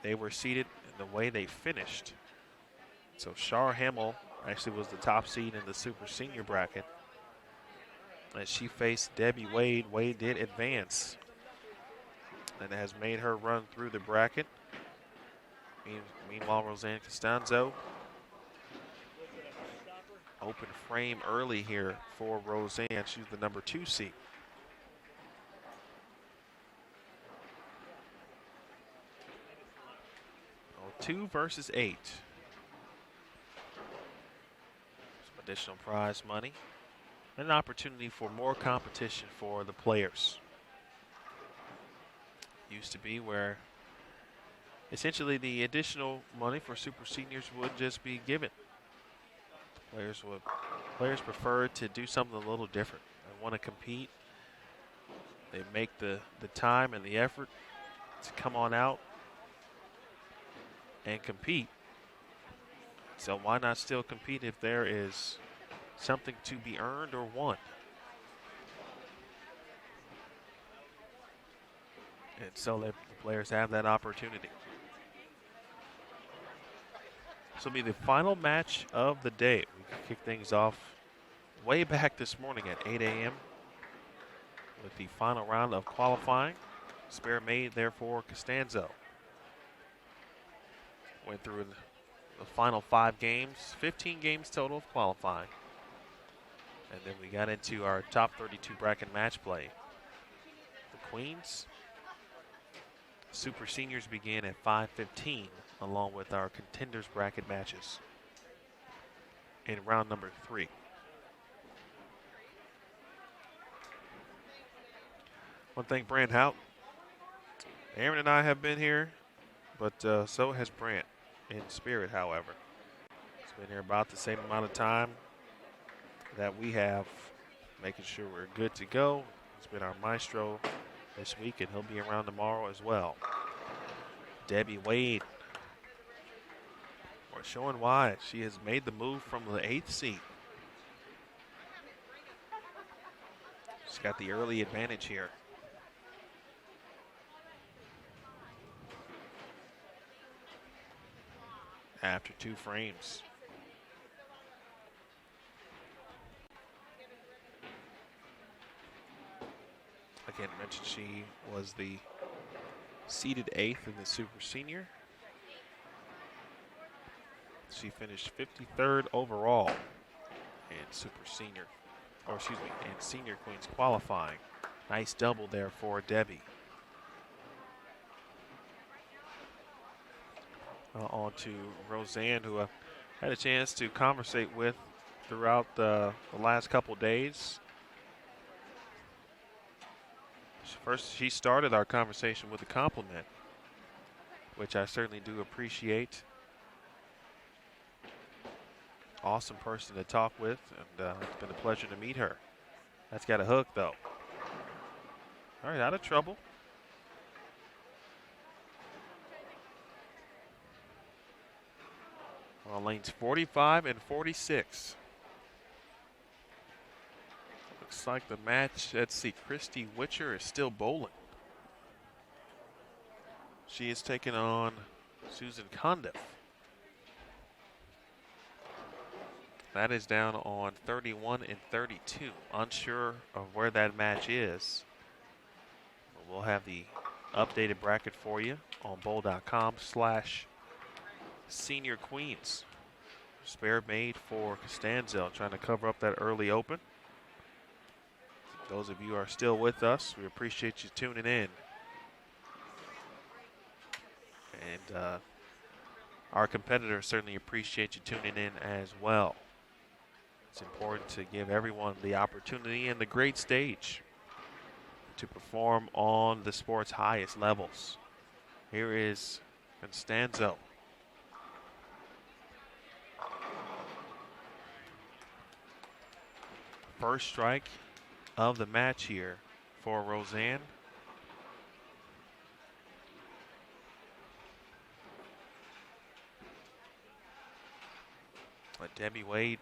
They were seated in the way they finished. So Shar Hamill actually was the top seed in the super senior bracket. As she faced Debbie Wade, Wade did advance and has made her run through the bracket. Meanwhile, Roseanne Costanzo, open frame early here for Roseanne. She's the number 2 seed. 2 versus 8. Some additional prize money. And an opportunity for more competition for the players. Used to be where essentially the additional money for super seniors would just be given. Players prefer to do something a little different. They want to compete. They make the time and the effort to come on out and compete. So why not still compete if there is something to be earned or won? And so the players have that opportunity. This will be the final match of the day. We kick things off way back this morning at 8 a.m. with the final round of qualifying. Spare made there for Costanzo. Went through the final 5 games, 15 games total of qualifying. And then we got into our top 32 bracket match play. The Queens Super Seniors begin at 5:15, along with our contenders bracket matches in round number 3. I want to thank Brant Hout. Aaron and I have been here, but so has Brant in spirit, however. He's been here about the same amount of time that we have, making sure we're good to go. He's been our maestro this week, and he'll be around tomorrow as well. Debbie Wade, we're showing why she has made the move from the 8th seat. She's got the early advantage here. After 2 frames. Again, mentioned she was the seeded 8th in the Super Senior. She finished 53rd overall in Super Senior, or excuse me, in Senior Queens qualifying. Nice double there for Debbie. On to Roseanne, who I had a chance to conversate with throughout the last couple days. First, she started our conversation with a compliment, which I certainly do appreciate. Awesome person to talk with, and it's been a pleasure to meet her. That's got a hook, though. All right, out of trouble. On lanes 45 and 46. Looks like the match, let's see, Christy Witcher is still bowling. She is taking on Susan Condiff. That is down on 31 and 32. Unsure of where that match is. But we'll have the updated bracket for you on bowl.com/Senior Queens. Spare made for Costanzo, trying to cover up that early open. Those of you who are still with us, we appreciate you tuning in. And our competitors certainly appreciate you tuning in as well. It's important to give everyone the opportunity and the great stage to perform on the sport's highest levels. Here is Constanzo. First strike of the match here for Roseanne. But Debbie Wade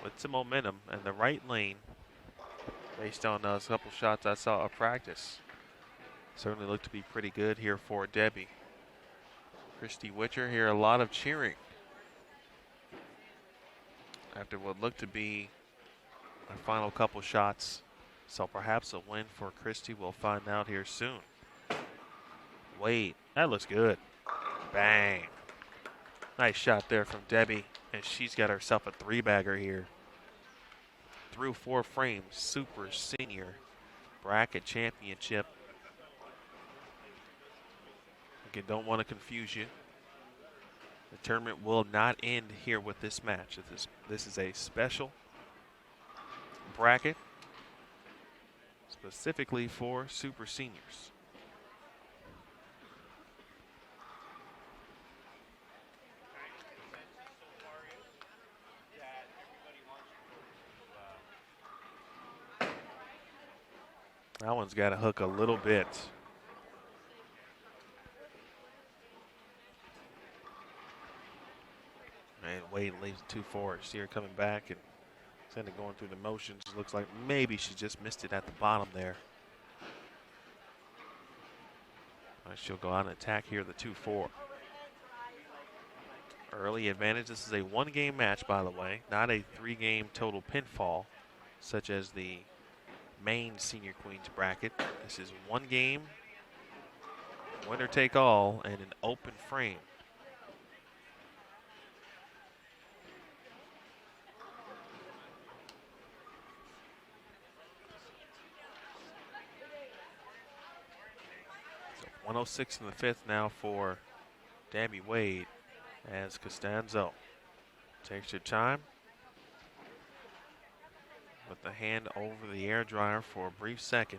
with some momentum in the right lane, based on those couple shots I saw of practice. Certainly looked to be pretty good here for Debbie. Christy Witcher here, a lot of cheering after what looked to be our final couple shots. So perhaps a win for Christy. We'll find out here soon. Wade, that looks good. Bang. Nice shot there from Debbie, and she's got herself a 3-bagger here. Through 4 frames, Super Senior Bracket Championship. Again, don't want to confuse you. The tournament will not end here with this match. This is a special bracket specifically for Super Seniors. That one's got to hook a little bit. And Wade leaves 2-4. See her coming back and kind of going through the motions. Looks like maybe she just missed it at the bottom there. She'll go out and attack here, the 2-4. Early advantage. This is a 1-game match, by the way, not a 3-game total pinfall, such as the main Senior Queens bracket. This is 1 game, winner take all, and an open frame. So 106 in the fifth now for Debbie Wade as Costanzo takes her time with the hand over the air dryer for a brief second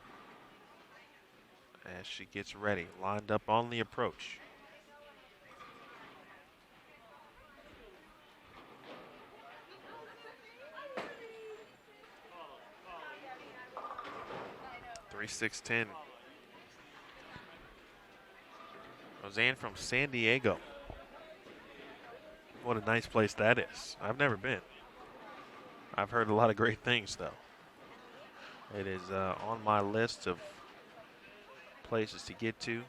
as she gets ready, lined up on the approach. Three, 6-10. Roseanne from San Diego. What a nice place that is. I've never been. I've heard a lot of great things, though. It is on my list of places to get to.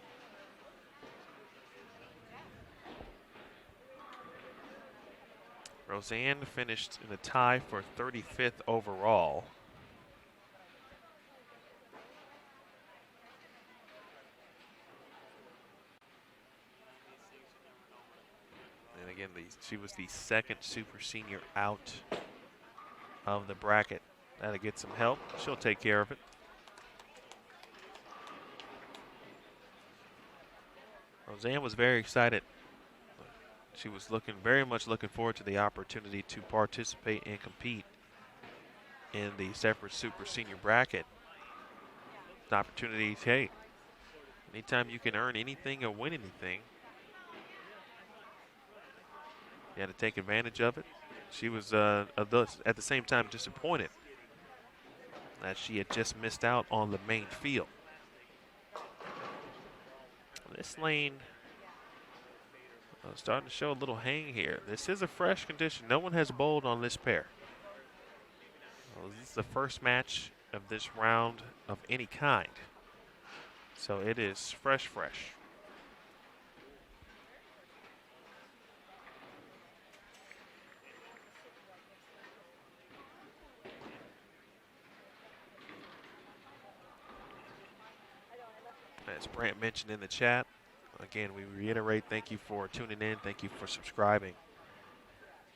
Roseanne finished in a tie for 35th overall. And again, she was the second super senior out of the bracket. That'll get some help. She'll take care of it. Roseanne was very excited. She was very much looking forward to the opportunity to participate and compete in the separate super senior bracket. An opportunity, hey, anytime you can earn anything or win anything, you had to take advantage of it. She was at the same time disappointed that she had just missed out on the main field. This lane starting to show a little hang here. This is a fresh condition. No one has bowled on this pair. Well, this is the first match of this round of any kind. So it is fresh. As Brant mentioned in the chat, again, we reiterate, thank you for tuning in. Thank you for subscribing.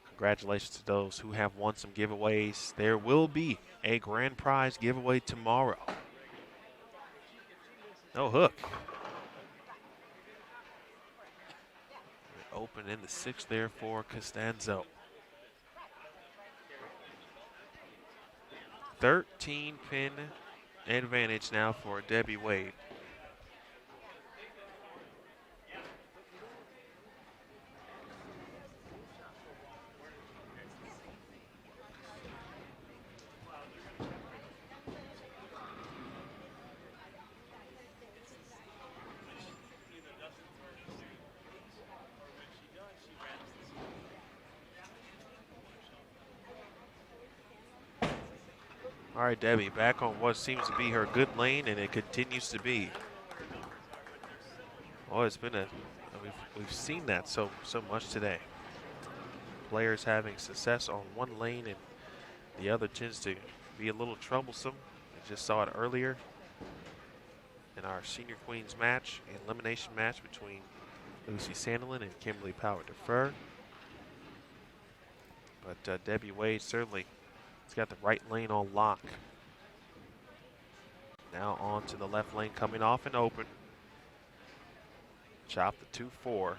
Congratulations to those who have won some giveaways. There will be a grand prize giveaway tomorrow. No hook. Open in the sixth there for Costanzo. 13-pin advantage now for Debbie Wade. All right, Debbie, back on what seems to be her good lane, and it continues to be. Oh, it's been we've seen that so much today. Players having success on one lane, and the other tends to be a little troublesome. We just saw it earlier in our Senior Queens match, elimination match between Lucy Sandelin and Kimberly Power Defer. But Debbie Wade certainly has got the right lane on lock. Now on to the left lane, coming off and open. Chop the 2-4.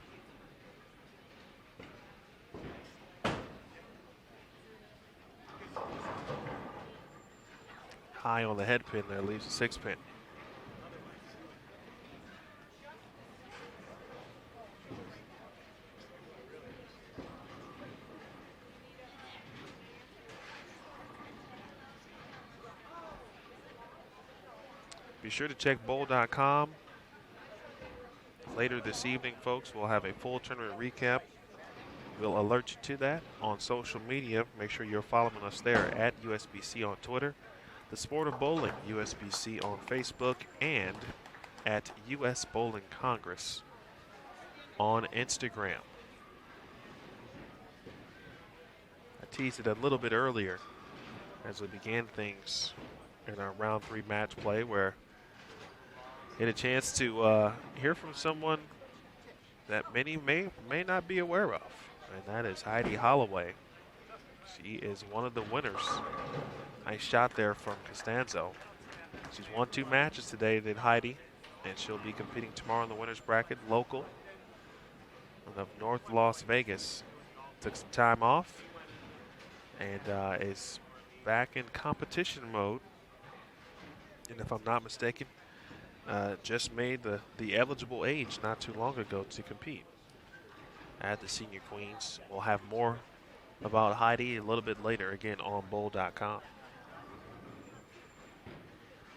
High on the head pin there, leaves a 6-pin. Be sure to check bowl.com. Later this evening, folks, we'll have a full tournament recap. We'll alert you to that on social media. Make sure you're following us there at USBC on Twitter, The Sport of Bowling, USBC on Facebook, and at US Bowling Congress on Instagram. I teased it a little bit earlier as we began things in our round 3 match play, where get a chance to hear from someone that many may not be aware of, and that is Heidi Holloway. She is one of the winners. Nice shot there from Costanzo. She's won 2 matches today, did Heidi. and she'll be competing tomorrow in the winner's bracket, local of North Las Vegas. Took some time off and is back in competition mode. And if I'm not mistaken, just made the eligible age not too long ago to compete at the Senior Queens. We'll have more about Heidi a little bit later, again, on bowl.com.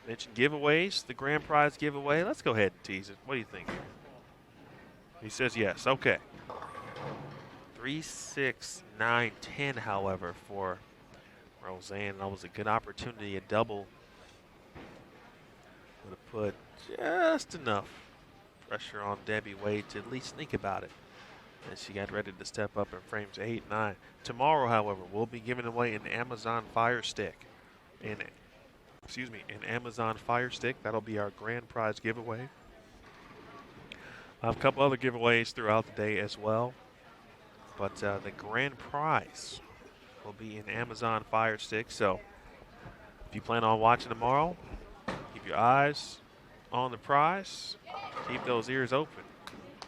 Mentioned giveaways, the grand prize giveaway. Let's go ahead and tease it. What do you think? He says yes. Okay. 3, 6, 9, 10, however, for Roseanne. That was a good opportunity. A double would have put just enough pressure on Debbie Wade to at least think about it. And she got ready to step up in frames 8, 9. Tomorrow, however, we'll be giving away an Amazon Fire Stick. An Amazon Fire Stick. That'll be our grand prize giveaway. I have a couple other giveaways throughout the day as well. But the grand prize will be an Amazon Fire Stick. So if you plan on watching tomorrow, keep your eyes on the prize. Keep those ears open.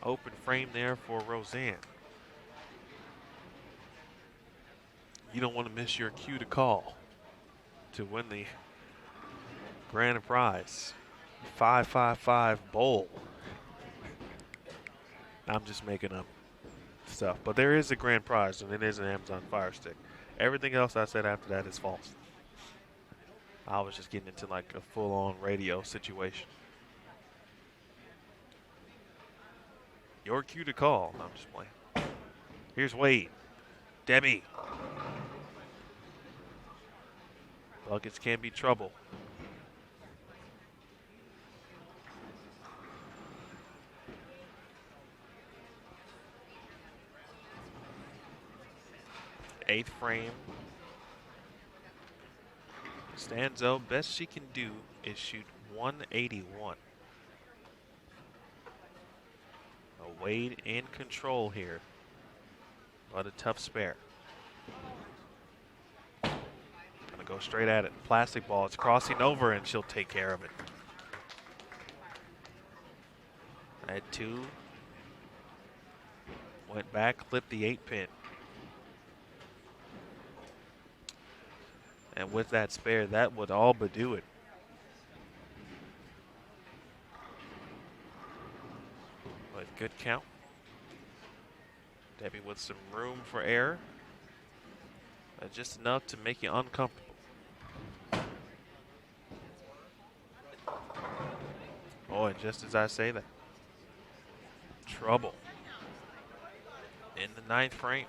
Open frame there for Roseanne. You don't want to miss your cue to call to win the grand prize. 555 bowl. I'm just making up stuff, but there is a grand prize, and it is an Amazon Fire Stick. Everything else I said after that is false. I was just getting into like a full-on radio situation. Your cue to call. No, I'm just playing. Here's Wade. Debbie. Buckets can be trouble. Eighth frame. Stanzo, best she can do is shoot 181. Wade in control here, but a tough spare. Gonna go straight at it. Plastic ball, it's crossing over and she'll take care of it. At 2. Went back, clipped the 8-pin. And with that spare, that would all but do it. But good count. Debbie with some room for error. Just enough to make you uncomfortable. Oh, and just as I say that, trouble in the 9th frame.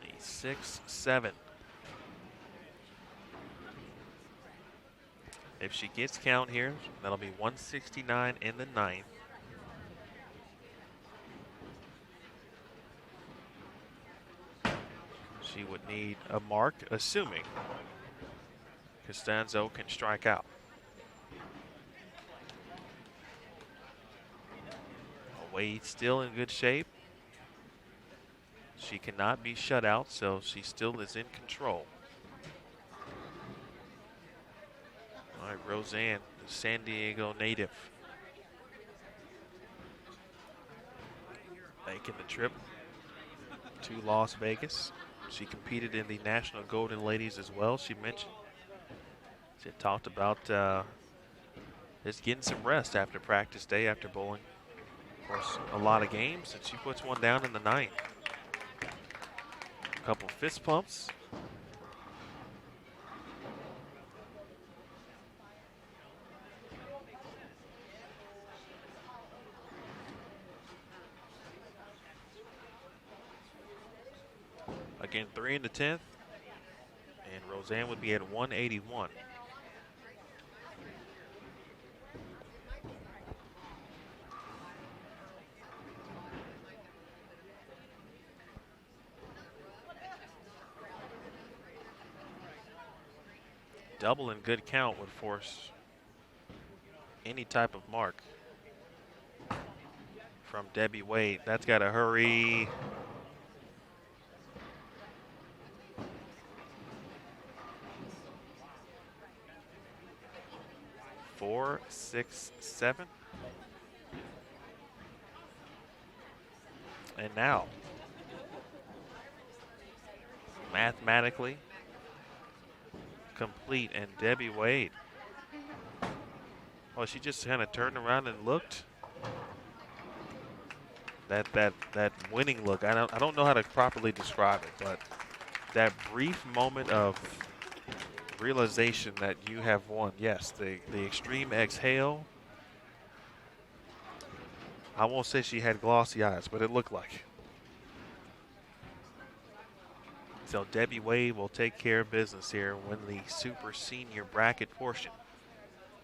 The 6, 7. If she gets count here, that'll be 169 in the 9th. She would need a mark, assuming Costanzo can strike out. Wade still in good shape. She cannot be shut out, so she still is in control. All right, Roseanne, the San Diego native, making the trip to Las Vegas. She competed in the National Golden Ladies as well. She mentioned, she had talked about just getting some rest after practice day, after bowling. Of course, a lot of games, and she puts one down in the 9th. A couple fist pumps. Again, 3 in the 10th, and Roseanne would be at 181. Double and good count would force any type of mark from Debbie Wade. That's got to hurry. 4, 6, 7. And now, mathematically complete, and Debbie Wade. Well, she just kind of turned around and looked. That winning look. I don't know how to properly describe it, but that brief moment of realization that you have won. Yes, the extreme exhale. I won't say she had glossy eyes, but it looked like. So Debbie Wade will take care of business here and win the super senior bracket portion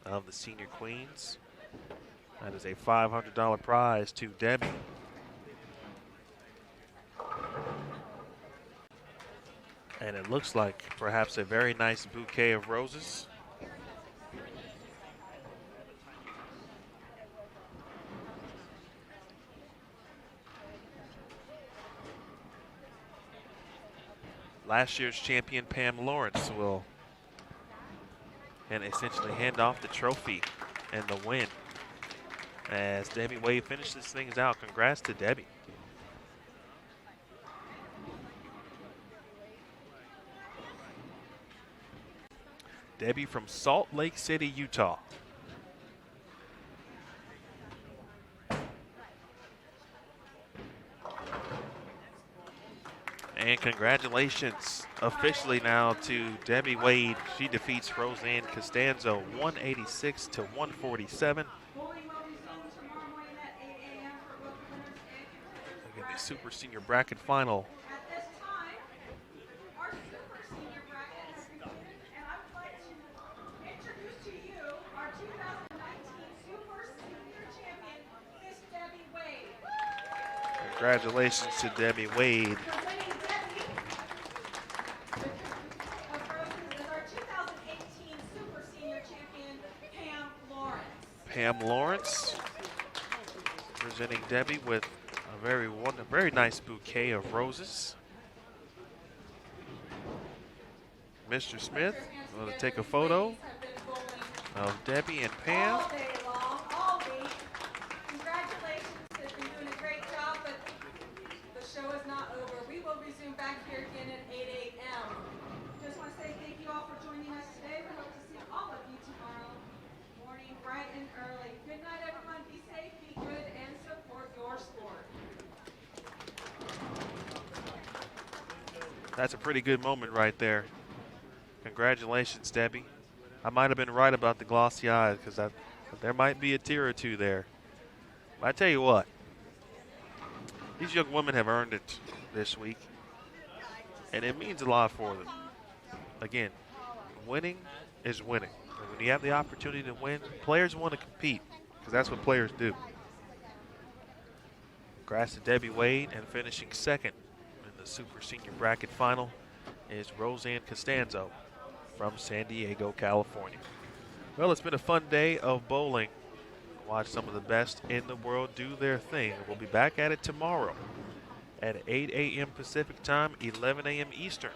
of the Senior Queens. That is a $500 prize to Debbie. And it looks like perhaps a very nice bouquet of roses. Last year's champion Pam Lawrence will essentially hand off the trophy and the win as Debbie Wade finishes things out. Congrats to Debbie. Debbie from Salt Lake City, Utah. And congratulations officially now to Debbie Wade. She defeats Roseanne Costanzo 186 to 147. Again, the Super Senior Bracket Final. At this time, our Super Senior bracket has concluded, and I would like to introduce to you our 2019 Super Senior champion, Miss Debbie Wade. Congratulations to Debbie Wade. The winning Debbie of roses is our 2018 Super Senior champion, Pam Lawrence. Pam Lawrence presenting Debbie with a very nice bouquet of roses. Mr. Smith will take a photo of Debbie and Pam. All day long, all week. Congratulations, they've been doing a great job, but the show is not over. We will resume back here again at 8 a.m. Just want to say thank you all for joining us today. We hope to see all of you tomorrow morning, bright and early. Good night, everyone. Be safe, be good, and support your sport. That's a pretty good moment right there. Congratulations, Debbie. I might have been right about the glossy eyes because there might be a tear or two there. But I tell you what, these young women have earned it this week, and it means a lot for them. Again, winning is winning. And when you have the opportunity to win, players want to compete because that's what players do. Congrats to Debbie Wade, and finishing second in the Super Senior Bracket Final is Roseanne Costanzo from San Diego, California. Well, it's been a fun day of bowling. Watch some of the best in the world do their thing. We'll be back at it tomorrow at 8 a.m. Pacific time, 11 a.m. Eastern.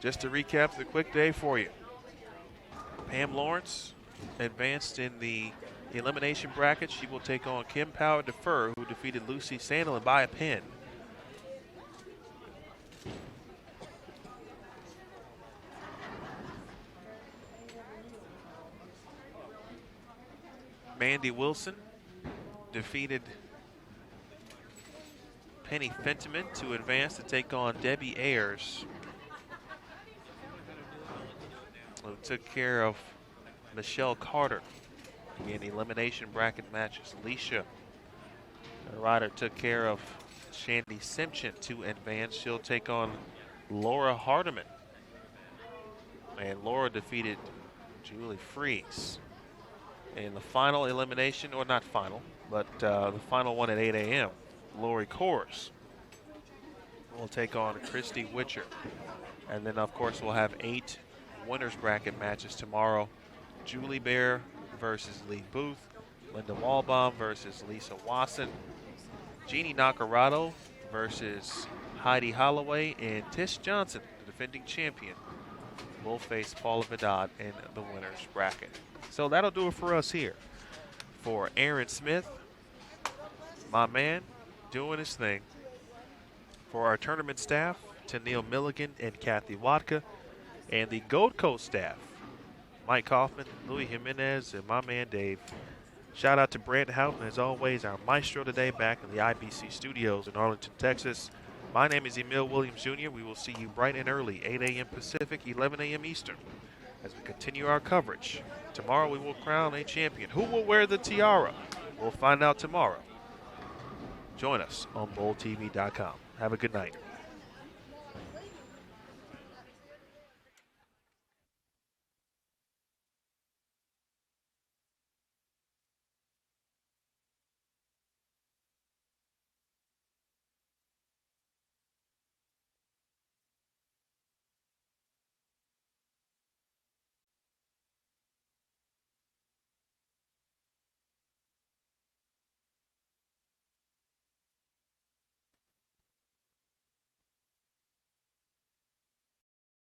Just to recap the quick day for you. Pam Lawrence advanced in the elimination bracket. She will take on Kim Power Defer, who defeated Lucy Sandlin by a pin. Mandy Wilson defeated Penny Fentiman to advance to take on Debbie Ayers, who took care of Michelle Carter. Again, elimination bracket matches. Alicia Ryder took care of Shandy Simpson to advance. She'll take on Laura Hardiman. And Laura defeated Julie Freeze. In the final elimination, or not final, but the final one at 8 a.m., Lori Kors will take on Christy Witcher. And then, of course, we'll have 8 winners bracket matches tomorrow. Julie Bear versus Lee Booth, Linda Walbaum versus Lisa Wasson, Jeannie Nacarado versus Heidi Holloway, and Tish Johnson, the defending champion, will face Paula Vidal in the winner's bracket. So that'll do it for us here. For Aaron Smith, my man, doing his thing. For our tournament staff, Tennille Milligan and Kathy Watka, and the Gold Coast staff, Mike Kaufman, Louis Jimenez, and my man Dave. Shout out to Brent Houghton, as always, our maestro today back in the IBC studios in Arlington, Texas. My name is Emil Williams Jr. We will see you bright and early, 8 a.m. Pacific, 11 a.m. Eastern, as we continue our coverage. Tomorrow we will crown a champion. Who will wear the tiara? We'll find out tomorrow. Join us on BowlTV.com. Have a good night.